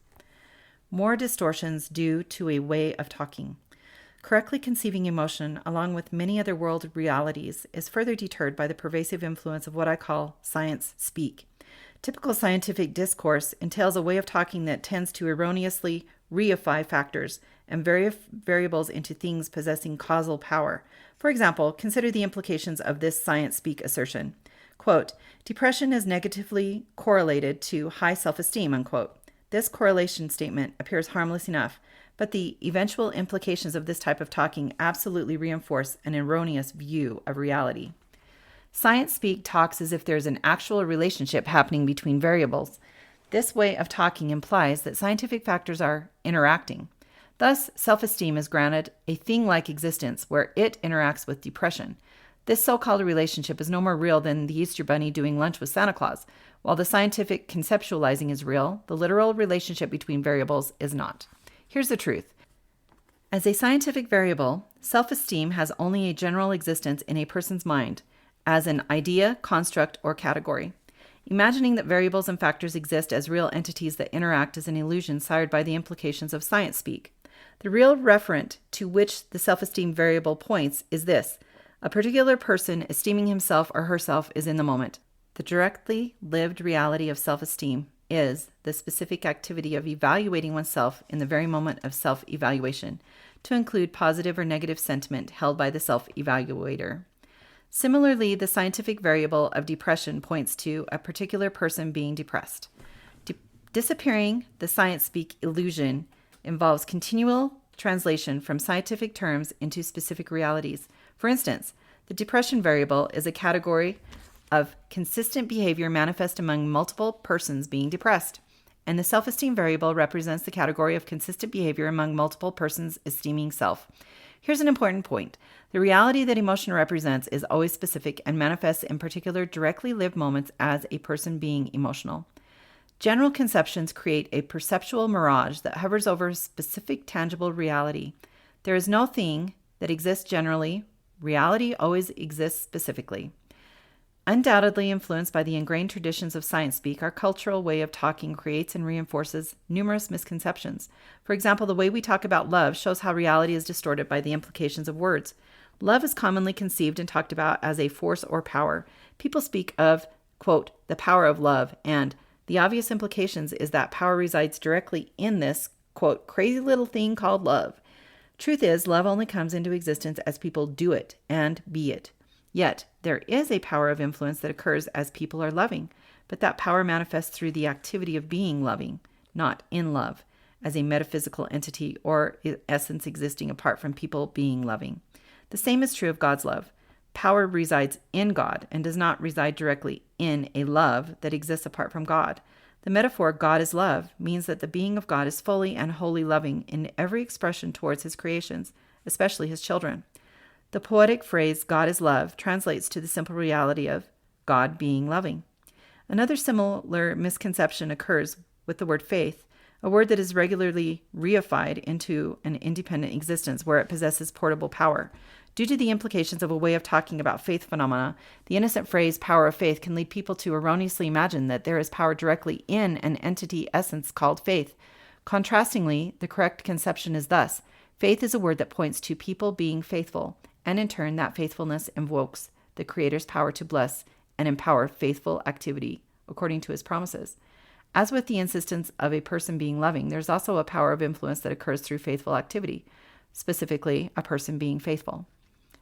More distortions due to a way of talking. Correctly conceiving emotion, along with many other world realities, is further deterred by the pervasive influence of what I call science speak. Typical scientific discourse entails a way of talking that tends to erroneously reify factors and variables into things possessing causal power. For example, consider the implications of this science speak assertion. Quote, "Depression is negatively correlated to high self-esteem," unquote. This correlation statement appears harmless enough, but the eventual implications of this type of talking absolutely reinforce an erroneous view of reality. Science speak talks as if there's an actual relationship happening between variables. This way of talking implies that scientific factors are interacting. Thus, self-esteem is granted a thing-like existence where it interacts with depression. This so-called relationship is no more real than the Easter Bunny doing lunch with Santa Claus. While the scientific conceptualizing is real, the literal relationship between variables is not. Here's the truth. As a scientific variable, self-esteem has only a general existence in a person's mind, as an idea, construct, or category. Imagining that variables and factors exist as real entities that interact is an illusion sired by the implications of science speak. The real referent to which the self-esteem variable points is this: a particular person esteeming himself or herself is in the moment. The directly lived reality of self-esteem is the specific activity of evaluating oneself in the very moment of self-evaluation, to include positive or negative sentiment held by the self-evaluator. Similarly, the scientific variable of depression points to a particular person being depressed. Disappearing the science speak illusion involves continual translation from scientific terms into specific realities. For instance, the depression variable is a category of consistent behavior manifest among multiple persons being depressed, and the self-esteem variable represents the category of consistent behavior among multiple persons esteeming self. Here's an important point. The reality that emotion represents is always specific and manifests in particular directly lived moments as a person being emotional. General conceptions create a perceptual mirage that hovers over specific tangible reality. There is no thing that exists generally. Reality always exists specifically. Undoubtedly influenced by the ingrained traditions of science speak, our cultural way of talking creates and reinforces numerous misconceptions. For example, the way we talk about love shows how reality is distorted by the implications of words. Love is commonly conceived and talked about as a force or power. People speak of, quote, the power of love, and the obvious implications is that power resides directly in this, quote, crazy little thing called love. Truth is, love only comes into existence as people do it and be it. Yet, there is a power of influence that occurs as people are loving, but that power manifests through the activity of being loving, not in love, as a metaphysical entity or essence existing apart from people being loving. The same is true of God's love. Power resides in God and does not reside directly in a love that exists apart from God. The metaphor God is love means that the being of God is fully and wholly loving in every expression towards his creations, especially his children. The poetic phrase, God is love, translates to the simple reality of God being loving. Another similar misconception occurs with the word faith, a word that is regularly reified into an independent existence where it possesses portable power. Due to the implications of a way of talking about faith phenomena, the innocent phrase power of faith can lead people to erroneously imagine that there is power directly in an entity essence called faith. Contrastingly, the correct conception is thus: faith is a word that points to people being faithful, and in turn, that faithfulness invokes the Creator's power to bless and empower faithful activity according to his promises. As with the insistence of a person being loving, there's also a power of influence that occurs through faithful activity, specifically a person being faithful.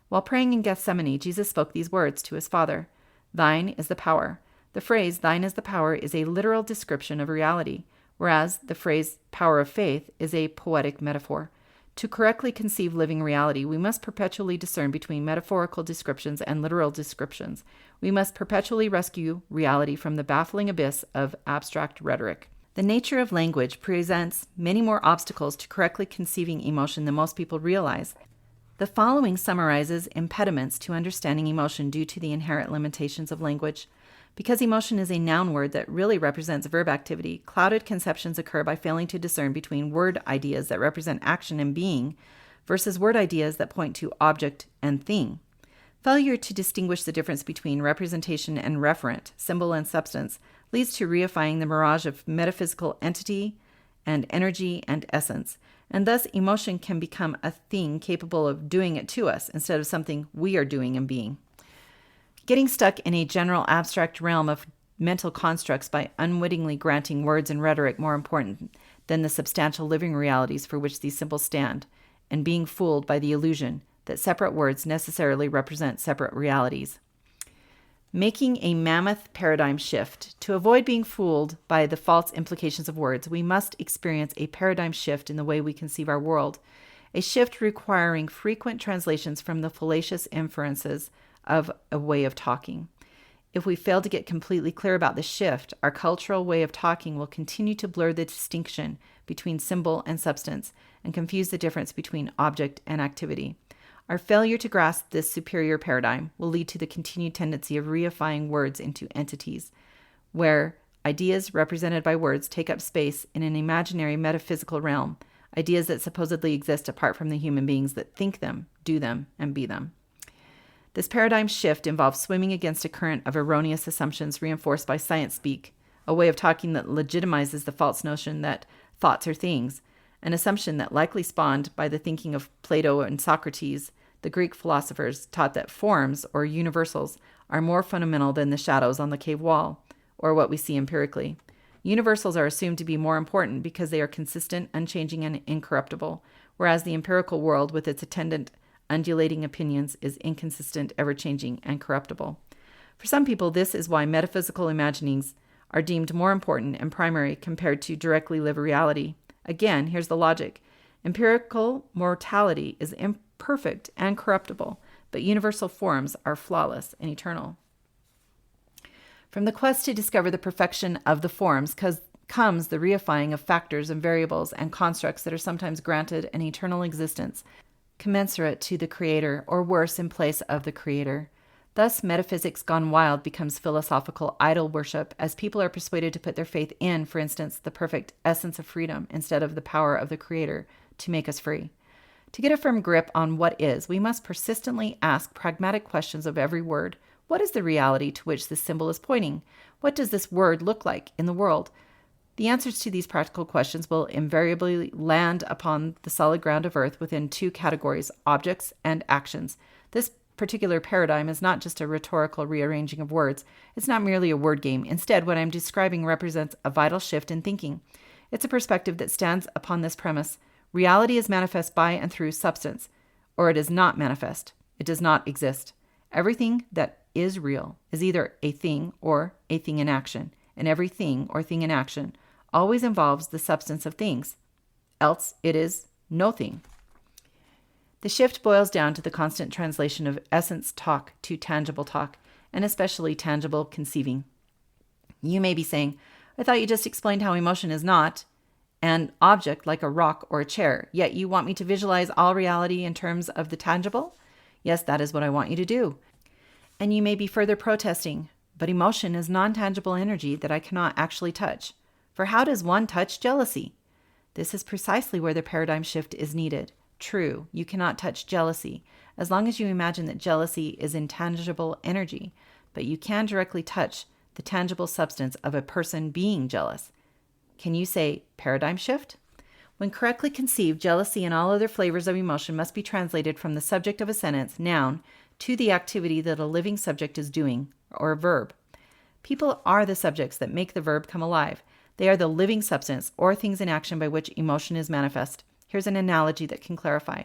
While praying in Gethsemane, Jesus spoke these words to his Father: "Thine is the power." The phrase, "thine is the power," is a literal description of reality, whereas the phrase, "power of faith," is a poetic metaphor. To correctly conceive living reality, we must perpetually discern between metaphorical descriptions and literal descriptions. We must perpetually rescue reality from the baffling abyss of abstract rhetoric. The nature of language presents many more obstacles to correctly conceiving emotion than most people realize. The following summarizes impediments to understanding emotion due to the inherent limitations of language. Because emotion is a noun word that really represents verb activity, clouded conceptions occur by failing to discern between word ideas that represent action and being versus word ideas that point to object and thing. Failure to distinguish the difference between representation and referent, symbol and substance, leads to reifying the mirage of metaphysical entity and energy and essence, and thus emotion can become a thing capable of doing it to us instead of something we are doing and being. Getting stuck in a general abstract realm of mental constructs by unwittingly granting words and rhetoric more important than the substantial living realities for which these symbols stand, and being fooled by the illusion that separate words necessarily represent separate realities. Making a mammoth paradigm shift. To avoid being fooled by the false implications of words, we must experience a paradigm shift in the way we conceive our world, a shift requiring frequent translations from the fallacious inferences of a way of talking. If we fail to get completely clear about the shift, our cultural way of talking will continue to blur the distinction between symbol and substance and confuse the difference between object and activity. Our failure to grasp this superior paradigm will lead to the continued tendency of reifying words into entities, where ideas represented by words take up space in an imaginary metaphysical realm. ideas that supposedly exist apart from the human beings that think them, do them, and be them. This paradigm shift involves swimming against a current of erroneous assumptions reinforced by science speak, a way of talking that legitimizes the false notion that thoughts are things, an assumption that likely spawned by the thinking of Plato and Socrates. The Greek philosophers taught that forms, or universals, are more fundamental than the shadows on the cave wall, or what we see empirically. Universals are assumed to be more important because they are consistent, unchanging, and incorruptible, whereas the empirical world, with its attendant undulating opinions, is inconsistent, ever-changing, and corruptible. For some people, this is why metaphysical imaginings are deemed more important and primary compared to directly lived reality. Again, here's the logic. Empirical mortality is imperfect and corruptible, but universal forms are flawless and eternal. From the quest to discover the perfection of the forms comes the reifying of factors and variables and constructs that are sometimes granted an eternal existence, commensurate to the Creator, or worse, in place of the Creator. Thus, metaphysics gone wild becomes philosophical idol worship, as people are persuaded to put their faith in, for instance, the perfect essence of freedom instead of the power of the Creator to make us free. To get a firm grip on what is, we must persistently ask pragmatic questions of every word. What is the reality to which this symbol is pointing? What does this word look like in the world? The answers to these practical questions will invariably land upon the solid ground of earth within two categories, objects and actions. This particular paradigm is not just a rhetorical rearranging of words. It's not merely a word game. Instead, what I'm describing represents a vital shift in thinking. It's a perspective that stands upon this premise: reality is manifest by and through substance, or it is not manifest. It does not exist. Everything that is real is either a thing or a thing in action, and every thing or thing in action always involves the substance of things, else it is no thing. The shift boils down to the constant translation of essence talk to tangible talk, and especially tangible conceiving. You may be saying, I thought you just explained how emotion is not an object like a rock or a chair, yet you want me to visualize all reality in terms of the tangible? Yes, that is what I want you to do. And you may be further protesting, but emotion is non-tangible energy that I cannot actually touch. For how does one touch jealousy? This is precisely where the paradigm shift is needed. True, you cannot touch jealousy, as long as you imagine that jealousy is intangible energy, but you can directly touch the tangible substance of a person being jealous. Can you say paradigm shift? When correctly conceived, jealousy and all other flavors of emotion must be translated from the subject of a sentence, noun, to the activity that a living subject is doing, or a verb. People are the subjects that make the verb come alive. They are the living substance, or things in action by which emotion is manifest. Here's an analogy that can clarify.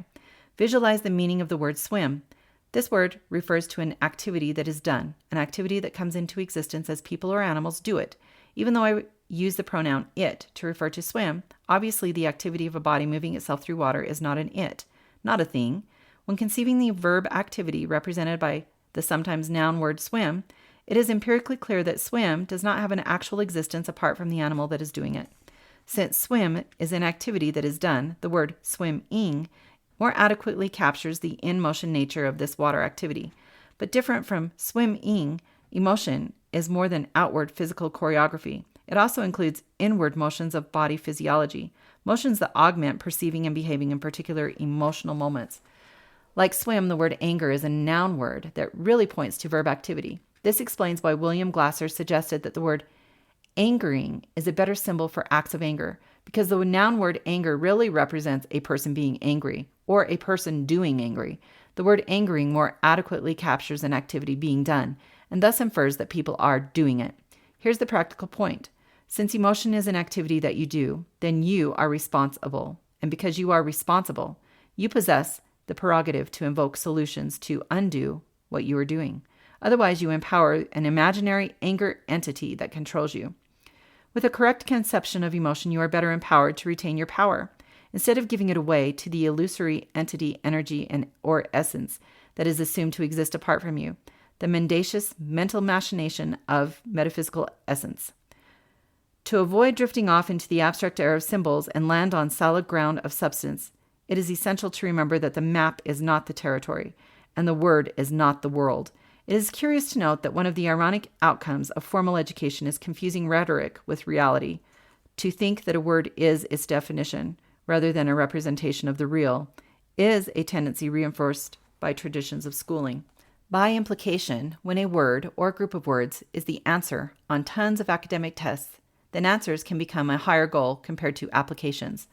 Visualize the meaning of the word swim. This word refers to an activity that is done, an activity that comes into existence as people or animals do it. Even though I use the pronoun it to refer to swim, obviously the activity of a body moving itself through water is not an it, not a thing. When conceiving the verb activity represented by the sometimes noun word swim, it is empirically clear that swim does not have an actual existence apart from the animal that is doing it. Since swim is an activity that is done, the word swimming more adequately captures the in-motion nature of this water activity. But different from swimming, emotion is more than outward physical choreography. It also includes inward motions of body physiology, motions that augment perceiving and behaving in particular emotional moments. Like swim, the word anger is a noun word that really points to verb activity. This explains why William Glasser suggested that the word angering is a better symbol for acts of anger, because the noun word anger really represents a person being angry or a person doing angry. The word angering more adequately captures an activity being done, and thus infers that people are doing it. Here's the practical point. Since emotion is an activity that you do, then you are responsible. And because you are responsible, you possess the prerogative to invoke solutions to undo what you are doing. Otherwise, you empower an imaginary anger entity that controls you. With a correct conception of emotion, you are better empowered to retain your power, instead of giving it away to the illusory entity, energy, or essence that is assumed to exist apart from you, the mendacious mental machination of metaphysical essence. To avoid drifting off into the abstract air of symbols and land on solid ground of substance, it is essential to remember that the map is not the territory, and the word is not the world. It is curious to note that one of the ironic outcomes of formal education is confusing rhetoric with reality. To think that a word is its definition, rather than a representation of the real, is a tendency reinforced by traditions of schooling. By implication, when a word or group of words is the answer on tons of academic tests, then answers can become a higher goal compared to applications.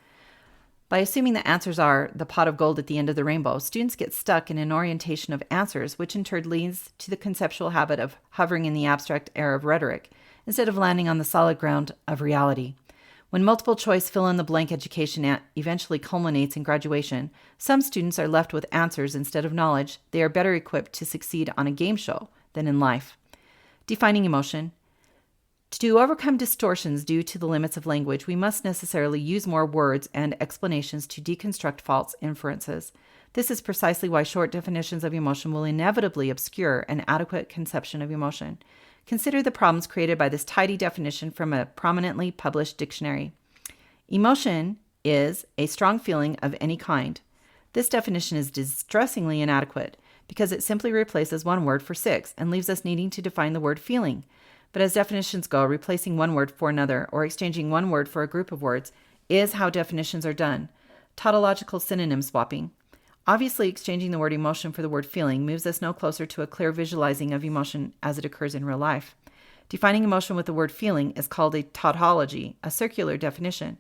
By assuming that answers are the pot of gold at the end of the rainbow, students get stuck in an orientation of answers, which in turn leads to the conceptual habit of hovering in the abstract air of rhetoric, instead of landing on the solid ground of reality. When multiple choice fill-in-the-blank education eventually culminates in graduation, some students are left with answers instead of knowledge. They are better equipped to succeed on a game show than in life. Defining emotion. To overcome distortions due to the limits of language, we must necessarily use more words and explanations to deconstruct false inferences. This is precisely why short definitions of emotion will inevitably obscure an adequate conception of emotion. Consider the problems created by this tidy definition from a prominently published dictionary. Emotion is a strong feeling of any kind. This definition is distressingly inadequate because it simply replaces one word for 6 and leaves us needing to define the word feeling. But as definitions go, replacing one word for another or exchanging one word for a group of words is how definitions are done. Tautological synonym swapping. Obviously, exchanging the word emotion for the word feeling moves us no closer to a clear visualizing of emotion as it occurs in real life. Defining emotion with the word feeling is called a tautology, a circular definition.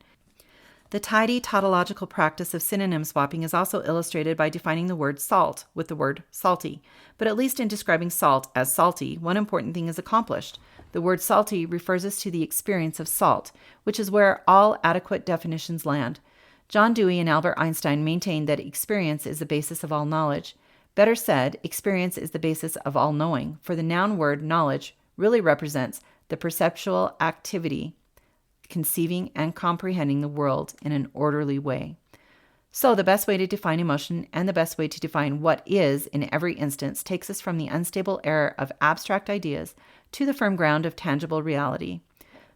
The tidy tautological practice of synonym swapping is also illustrated by defining the word salt with the word salty. But at least in describing salt as salty, one important thing is accomplished. The word salty refers us to the experience of salt, which is where all adequate definitions land. John Dewey and Albert Einstein maintained that experience is the basis of all knowledge. Better said, experience is the basis of all knowing, for the noun word knowledge really represents the perceptual activity conceiving and comprehending the world in an orderly way. So the best way to define emotion and the best way to define what is in every instance takes us from the unstable air of abstract ideas to the firm ground of tangible reality.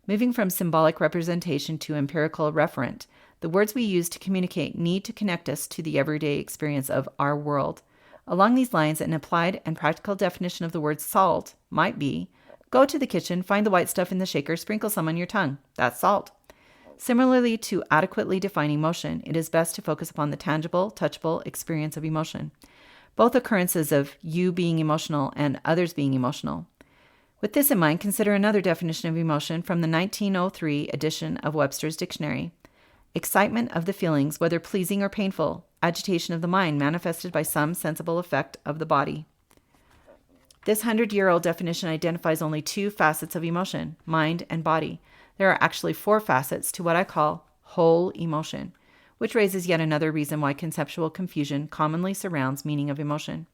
Moving from symbolic representation to empirical referent, the words we use to communicate need to connect us to the everyday experience of our world. Along these lines, an applied and practical definition of the word salt might be: go to the kitchen, find the white stuff in the shaker, sprinkle some on your tongue. That's salt. Similarly to adequately defining emotion, it is best to focus upon the tangible, touchable experience of emotion. Both occurrences of you being emotional and others being emotional. With this in mind, consider another definition of emotion from the 1903 edition of Webster's Dictionary. Excitement of the feelings, whether pleasing or painful, agitation of the mind manifested by some sensible effect of the body. This 100-year-old definition identifies only 2 facets of emotion, mind and body. There are actually 4 facets to what I call whole emotion, which raises yet another reason why conceptual confusion commonly surrounds meaning of emotion.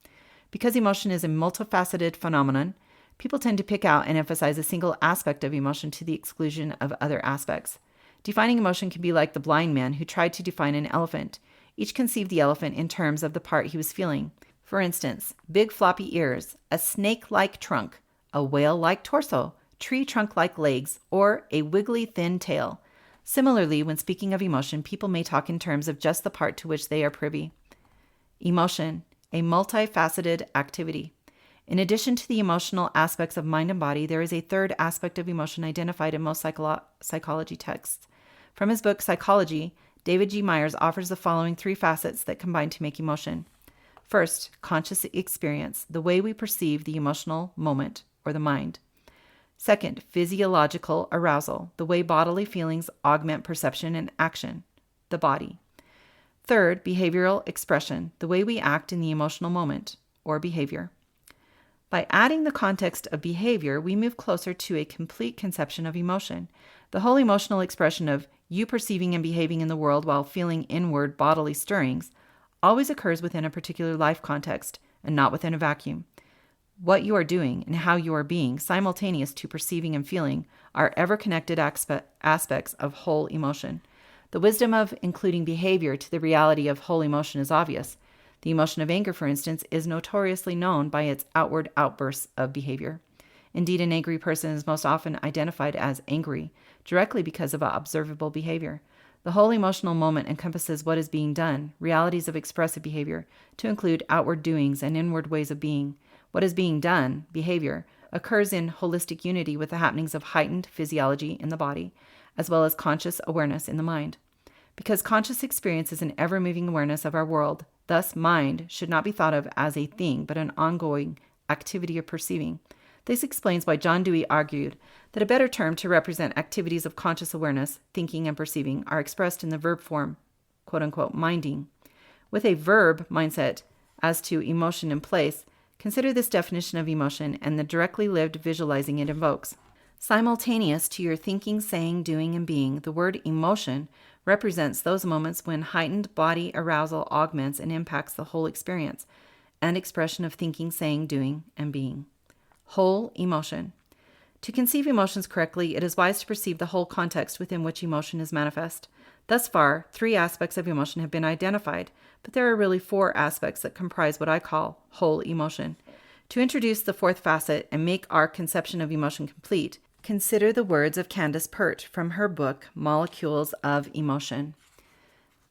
Because emotion is a multifaceted phenomenon, people tend to pick out and emphasize a single aspect of emotion to the exclusion of other aspects. Defining emotion can be like the blind man who tried to define an elephant. Each conceived the elephant in terms of the part he was feeling. For instance, big floppy ears, a snake-like trunk, a whale-like torso, tree trunk-like legs, or a wiggly thin tail. Similarly, when speaking of emotion, people may talk in terms of just the part to which they are privy. Emotion, a multifaceted activity. In addition to the emotional aspects of mind and body, there is a third aspect of emotion identified in most psychology texts. From his book, Psychology, David G. Myers offers the following 3 facets that combine to make emotion. First, conscious experience, the way we perceive the emotional moment, or the mind. Second, physiological arousal, the way bodily feelings augment perception and action, the body. Third, behavioral expression, the way we act in the emotional moment, or behavior. By adding the context of behavior, we move closer to a complete conception of emotion. The whole emotional expression of you perceiving and behaving in the world while feeling inward bodily stirrings always occurs within a particular life context and not within a vacuum. What you are doing and how you are being, simultaneous to perceiving and feeling, are ever-connected aspects of whole emotion. The wisdom of including behavior to the reality of whole emotion is obvious. The emotion of anger, for instance, is notoriously known by its outward outbursts of behavior. Indeed, an angry person is most often identified as angry, directly because of observable behavior. The whole emotional moment encompasses what is being done, realities of expressive behavior, to include outward doings and inward ways of being. What is being done, behavior, occurs in holistic unity with the happenings of heightened physiology in the body, as well as conscious awareness in the mind. Because conscious experience is an ever-moving awareness of our world, thus mind should not be thought of as a thing, but an ongoing activity of perceiving. This explains why John Dewey argued that a better term to represent activities of conscious awareness, thinking and perceiving, are expressed in the verb form, quote-unquote, minding. With a verb mindset as to emotion in place, consider this definition of emotion and the directly lived visualizing it invokes. Simultaneous to your thinking, saying, doing, and being, the word emotion represents those moments when heightened body arousal augments and impacts the whole experience and expression of thinking, saying, doing, and being. Whole emotion. To conceive emotions correctly, it is wise to perceive the whole context within which emotion is manifest. Thus far, 3 aspects of emotion have been identified, but there are really 4 aspects that comprise what I call whole emotion. To introduce the 4th facet and make our conception of emotion complete, consider the words of Candace Pert from her book, Molecules of Emotion.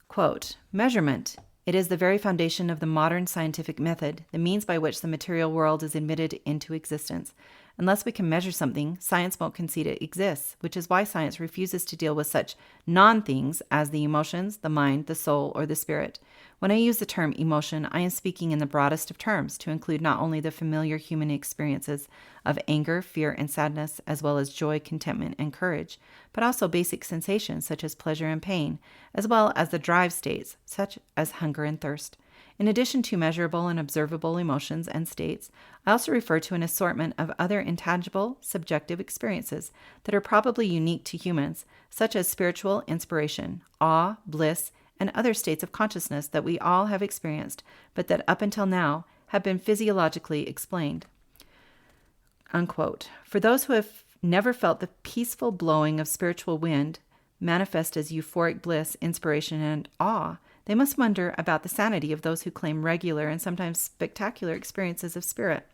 Quote, measurement. It is the very foundation of the modern scientific method, the means by which the material world is admitted into existence. Unless we can measure something, science won't concede it exists, which is why science refuses to deal with such non-things as the emotions, the mind, the soul, or the spirit. When I use the term emotion, I am speaking in the broadest of terms to include not only the familiar human experiences of anger, fear, and sadness, as well as joy, contentment, and courage, but also basic sensations such as pleasure and pain, as well as the drive states such as hunger and thirst. In addition to measurable and observable emotions and states, I also refer to an assortment of other intangible, subjective experiences that are probably unique to humans, such as spiritual inspiration, awe, bliss, and other states of consciousness that we all have experienced, but that up until now have been physiologically explained. Unquote. For those who have never felt the peaceful blowing of spiritual wind manifest as euphoric bliss, inspiration, and awe, they must wonder about the sanity of those who claim regular and sometimes spectacular experiences of spirit.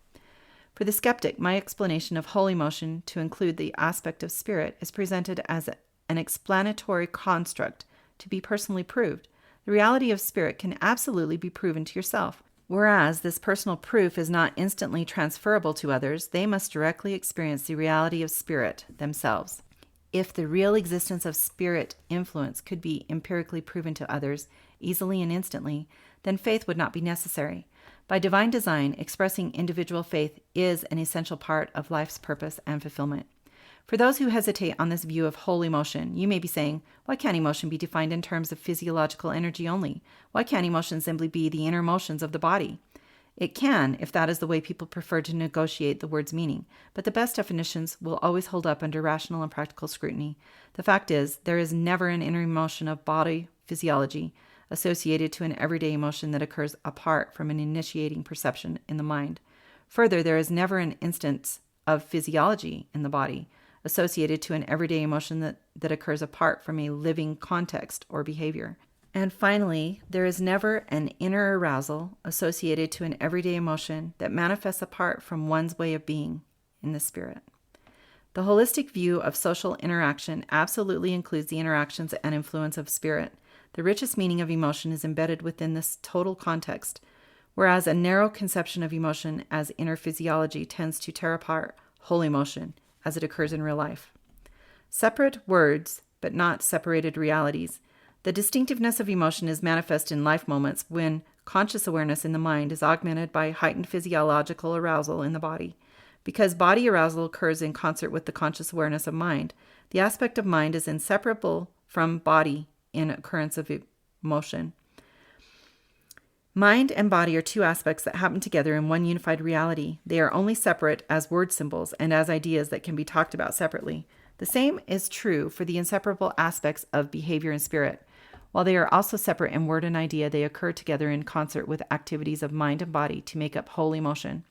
For the skeptic, my explanation of whole emotion to include the aspect of spirit is presented as an explanatory construct to be personally proved. The reality of spirit can absolutely be proven to yourself. Whereas this personal proof is not instantly transferable to others, they must directly experience the reality of spirit themselves. If the real existence of spirit influence could be empirically proven to others easily and instantly, then faith would not be necessary. By divine design, expressing individual faith is an essential part of life's purpose and fulfillment. For those who hesitate on this view of whole emotion, you may be saying, why can't emotion be defined in terms of physiological energy only? Why can't emotion simply be the inner motions of the body? It can, if that is the way people prefer to negotiate the word's meaning, but the best definitions will always hold up under rational and practical scrutiny. The fact is, there is never an inner emotion of body physiology associated to an everyday emotion that occurs apart from an initiating perception in the mind. Further, there is never an instance of physiology in the body associated to an everyday emotion that occurs apart from a living context or behavior. And finally, there is never an inner arousal associated to an everyday emotion that manifests apart from one's way of being in the spirit. The holistic view of social interaction absolutely includes the interactions and influence of spirit. The richest meaning of emotion is embedded within this total context, whereas a narrow conception of emotion as inner physiology tends to tear apart whole emotion as it occurs in real life. Separate words, but not separated realities. The distinctiveness of emotion is manifest in life moments when conscious awareness in the mind is augmented by heightened physiological arousal in the body. Because body arousal occurs in concert with the conscious awareness of mind, the aspect of mind is inseparable from body in occurrence of emotion. Mind and body are 2 aspects that happen together in one unified reality. They are only separate as word symbols and as ideas that can be talked about separately. The same is true for the inseparable aspects of behavior and spirit. While they are also separate in word and idea, they occur together in concert with activities of mind and body to make up whole emotion.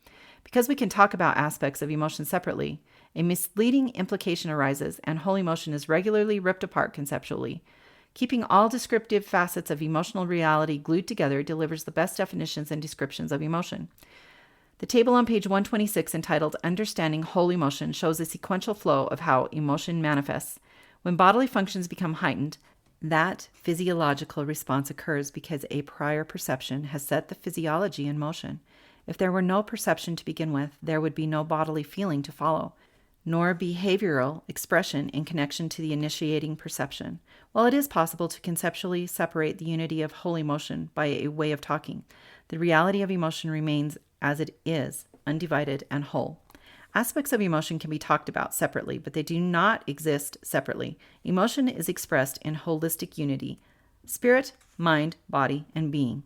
Because we can talk about aspects of emotion separately, a misleading implication arises, and whole emotion is regularly ripped apart conceptually. Keeping all descriptive facets of emotional reality glued together delivers the best definitions and descriptions of emotion. The table on page 126 entitled Understanding Whole Emotion shows a sequential flow of how emotion manifests. When bodily functions become heightened, that physiological response occurs because a prior perception has set the physiology in motion. If there were no perception to begin with, there would be no bodily feeling to follow. nor behavioral expression in connection to the initiating perception. While it is possible to conceptually separate the unity of whole emotion by a way of talking, the reality of emotion remains as it is, undivided and whole. Aspects of emotion can be talked about separately, but they do not exist separately. Emotion is expressed in holistic unity: spirit, mind, body, and being.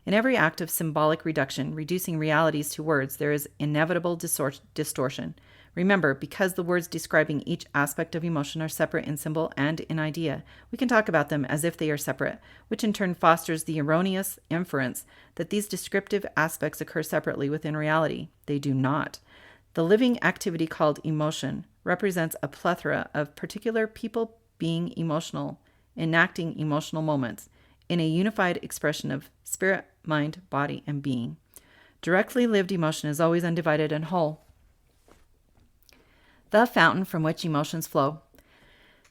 In every act of symbolic reduction, reducing realities to words, there is inevitable distortion. Remember, because the words describing each aspect of emotion are separate in symbol and in idea, we can talk about them as if they are separate, which in turn fosters the erroneous inference that these descriptive aspects occur separately within reality. They do not. The living activity called emotion represents a plethora of particular people being emotional, enacting emotional moments in a unified expression of spirit, mind, body, and being. Directly lived emotion is always undivided and whole. The fountain from which emotions flow.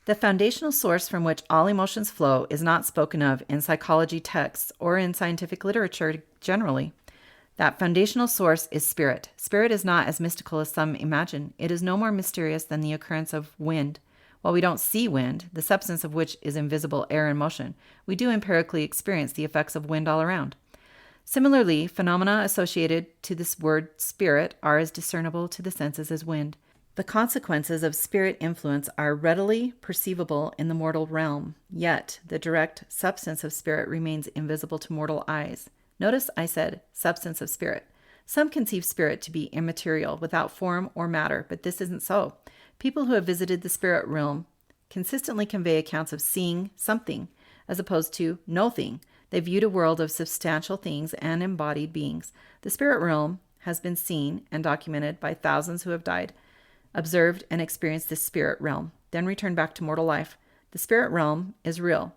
The foundational source from which all emotions flow is not spoken of in psychology texts or in scientific literature generally. That foundational source is spirit. Spirit is not as mystical as some imagine. It is no more mysterious than the occurrence of wind. While we don't see wind, the substance of which is invisible air in motion, we do empirically experience the effects of wind all around. Similarly, phenomena associated to this word spirit are as discernible to the senses as wind. The consequences of spirit influence are readily perceivable in the mortal realm, yet the direct substance of spirit remains invisible to mortal eyes. Notice I said substance of spirit. Some conceive spirit to be immaterial, without form or matter, but this isn't so. People who have visited the spirit realm consistently convey accounts of seeing something, as opposed to no thing. They viewed a world of substantial things and embodied beings. The spirit realm has been seen and documented by thousands who have died, observed and experienced the spirit realm, then returned back to mortal life. The spirit realm is real,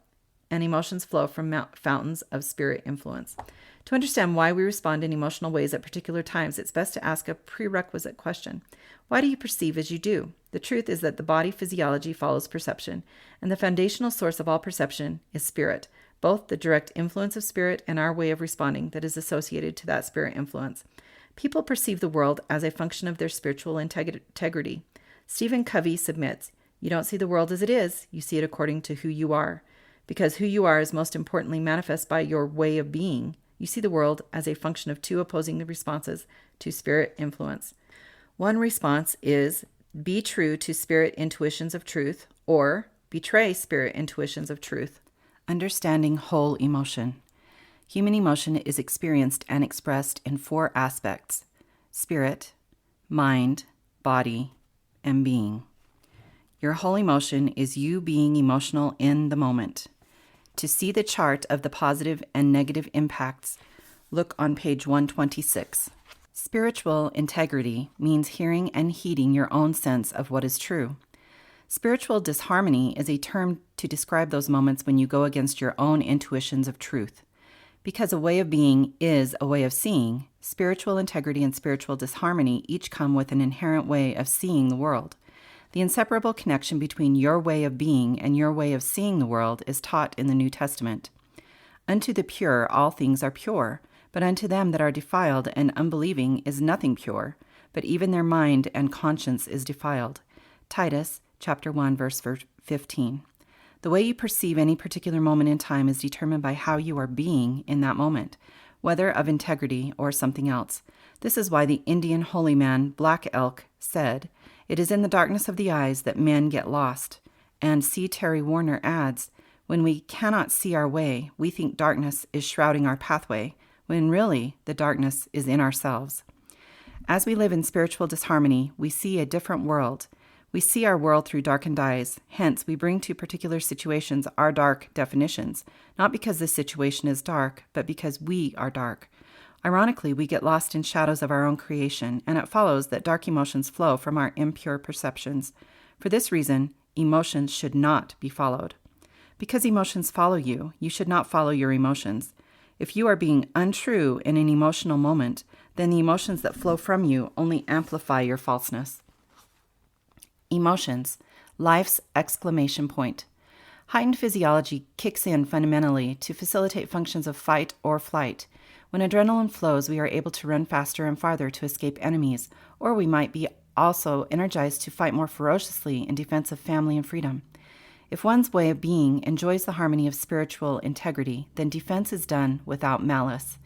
and emotions flow from fountains of spirit influence. To understand why we respond in emotional ways at particular times, it's best to ask a prerequisite question. Why do you perceive as you do? The truth is that the body physiology follows perception, and the foundational source of all perception is spirit, both the direct influence of spirit and our way of responding that is associated to that spirit influence. People perceive the world as a function of their spiritual integrity. Stephen Covey submits, "You don't see the world as it is, you see it according to who you are. Because who you are is most importantly manifest by your way of being, you see the world as a function of two opposing responses to spirit influence. One response is be true to spirit intuitions of truth, or betray spirit intuitions of truth." Understanding whole emotion. Human emotion is experienced and expressed in four aspects: spirit, mind, body, and being. Your whole emotion is you being emotional in the moment. To see the chart of the positive and negative impacts, look on page 126. Spiritual integrity means hearing and heeding your own sense of what is true. Spiritual disharmony is a term to describe those moments when you go against your own intuitions of truth. Because a way of being is a way of seeing, spiritual integrity and spiritual disharmony each come with an inherent way of seeing the world. The inseparable connection between your way of being and your way of seeing the world is taught in the New Testament. Unto the pure all things are pure, but unto them that are defiled and unbelieving is nothing pure, but even their mind and conscience is defiled. Titus chapter 1, verse 15. The way you perceive any particular moment in time is determined by how you are being in that moment, whether of integrity or something else. This is why the Indian holy man Black Elk said, "It is in the darkness of the eyes that men get lost." And C. Terry Warner adds, "When we cannot see our way, we think darkness is shrouding our pathway, when really the darkness is in ourselves." As we live in spiritual disharmony, we see a different world. We see our world through darkened eyes. Hence, we bring to particular situations our dark definitions, not because the situation is dark, but because we are dark. Ironically, we get lost in shadows of our own creation, and it follows that dark emotions flow from our impure perceptions. For this reason, emotions should not be followed. Because emotions follow you, you should not follow your emotions. If you are being untrue in an emotional moment, then the emotions that flow from you only amplify your falseness. Emotions, life's exclamation point. Heightened physiology kicks in fundamentally to facilitate functions of fight or flight. When adrenaline flows, we are able to run faster and farther to escape enemies, or we might be also energized to fight more ferociously in defense of family and freedom. If one's way of being enjoys the harmony of spiritual integrity, then defense is done without malice.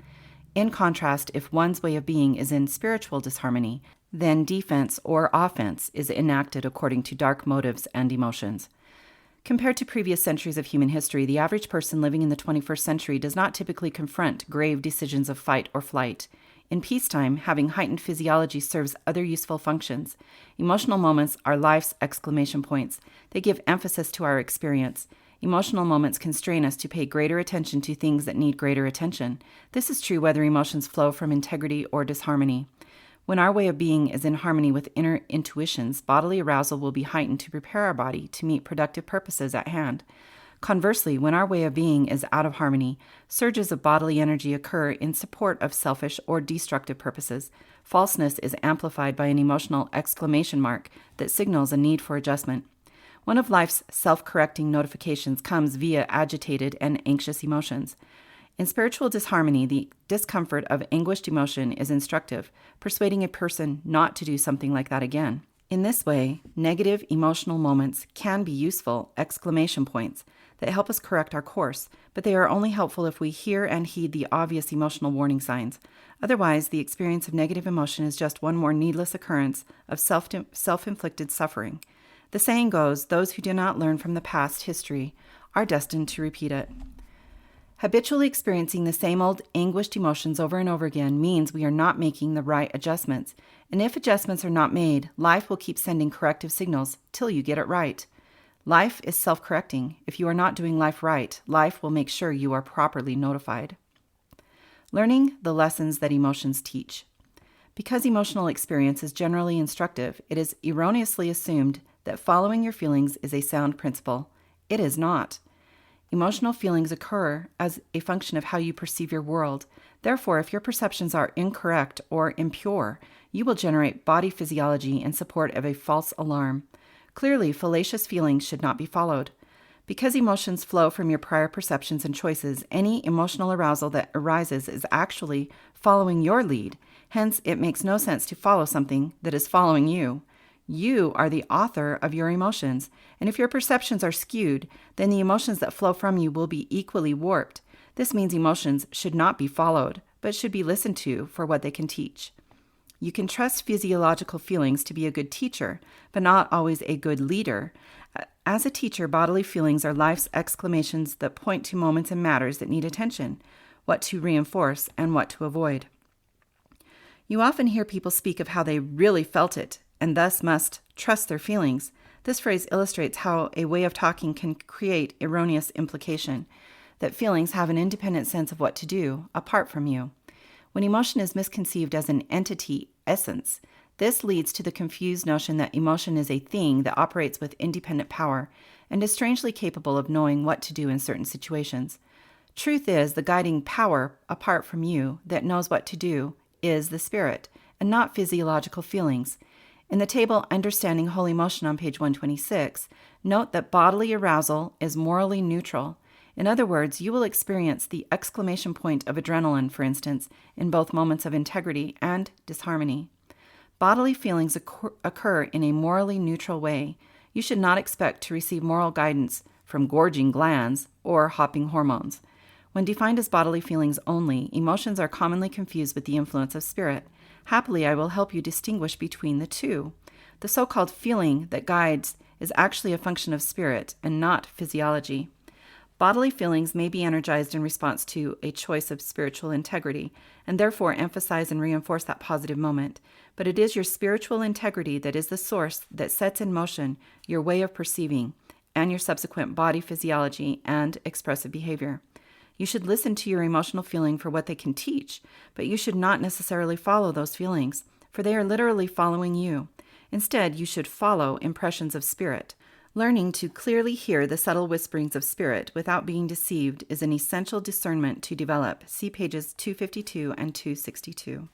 In contrast, if one's way of being is in spiritual disharmony, then defense or offense is enacted according to dark motives and emotions. Compared to previous centuries of human history, the average person living in the 21st century does not typically confront grave decisions of fight or flight. In peacetime, having heightened physiology serves other useful functions. Emotional moments are life's exclamation points. They give emphasis to our experience. Emotional moments constrain us to pay greater attention to things that need greater attention. This is true whether emotions flow from integrity or disharmony. When our way of being is in harmony with inner intuitions, bodily arousal will be heightened to prepare our body to meet productive purposes at hand. Conversely, when our way of being is out of harmony, surges of bodily energy occur in support of selfish or destructive purposes. Falseness is amplified by an emotional exclamation mark that signals a need for adjustment. One of life's self-correcting notifications comes via agitated and anxious emotions. In spiritual disharmony, the discomfort of anguished emotion is instructive, persuading a person not to do something like that again. In this way, negative emotional moments can be useful exclamation points that help us correct our course, but they are only helpful if we hear and heed the obvious emotional warning signs. Otherwise, the experience of negative emotion is just one more needless occurrence of self-inflicted suffering. The saying goes, those who do not learn from the past history are destined to repeat it. Habitually experiencing the same old anguished emotions over and over again means we are not making the right adjustments. And if adjustments are not made, life will keep sending corrective signals till you get it right. Life is self-correcting. If you are not doing life right, life will make sure you are properly notified. Learning the lessons that emotions teach. Because emotional experience is generally instructive, it is erroneously assumed that following your feelings is a sound principle. It is not. Emotional feelings occur as a function of how you perceive your world. Therefore, if your perceptions are incorrect or impure, you will generate body physiology in support of a false alarm. Clearly, fallacious feelings should not be followed. Because emotions flow from your prior perceptions and choices, any emotional arousal that arises is actually following your lead. Hence, it makes no sense to follow something that is following you. You are the author of your emotions, and if your perceptions are skewed, then the emotions that flow from you will be equally warped. This means emotions should not be followed, but should be listened to for what they can teach. You can trust physiological feelings to be a good teacher, but not always a good leader. As a teacher, bodily feelings are life's exclamations that point to moments and matters that need attention, what to reinforce and what to avoid. You often hear people speak of how they really felt it, and thus must trust their feelings. This phrase illustrates how a way of talking can create erroneous implication, that feelings have an independent sense of what to do, apart from you. When emotion is misconceived as an entity essence, this leads to the confused notion that emotion is a thing that operates with independent power and is strangely capable of knowing what to do in certain situations. Truth is, the guiding power, apart from you, that knows what to do, is the spirit, and not physiological feelings. In the table Understanding Holy Motion on page 126, note that bodily arousal is morally neutral. In other words, you will experience the exclamation point of adrenaline, for instance, in both moments of integrity and disharmony. Bodily feelings occur in a morally neutral way. You should not expect to receive moral guidance from gorging glands or hopping hormones. When defined as bodily feelings only, emotions are commonly confused with the influence of spirit. Happily, I will help you distinguish between the two. The so-called feeling that guides is actually a function of spirit and not physiology. Bodily feelings may be energized in response to a choice of spiritual integrity, and therefore emphasize and reinforce that positive moment. But it is your spiritual integrity that is the source that sets in motion your way of perceiving and your subsequent body physiology and expressive behavior. You should listen to your emotional feeling for what they can teach, but you should not necessarily follow those feelings, for they are literally following you. Instead, you should follow impressions of spirit. Learning to clearly hear the subtle whisperings of spirit without being deceived is an essential discernment to develop. See pages 252 and 262.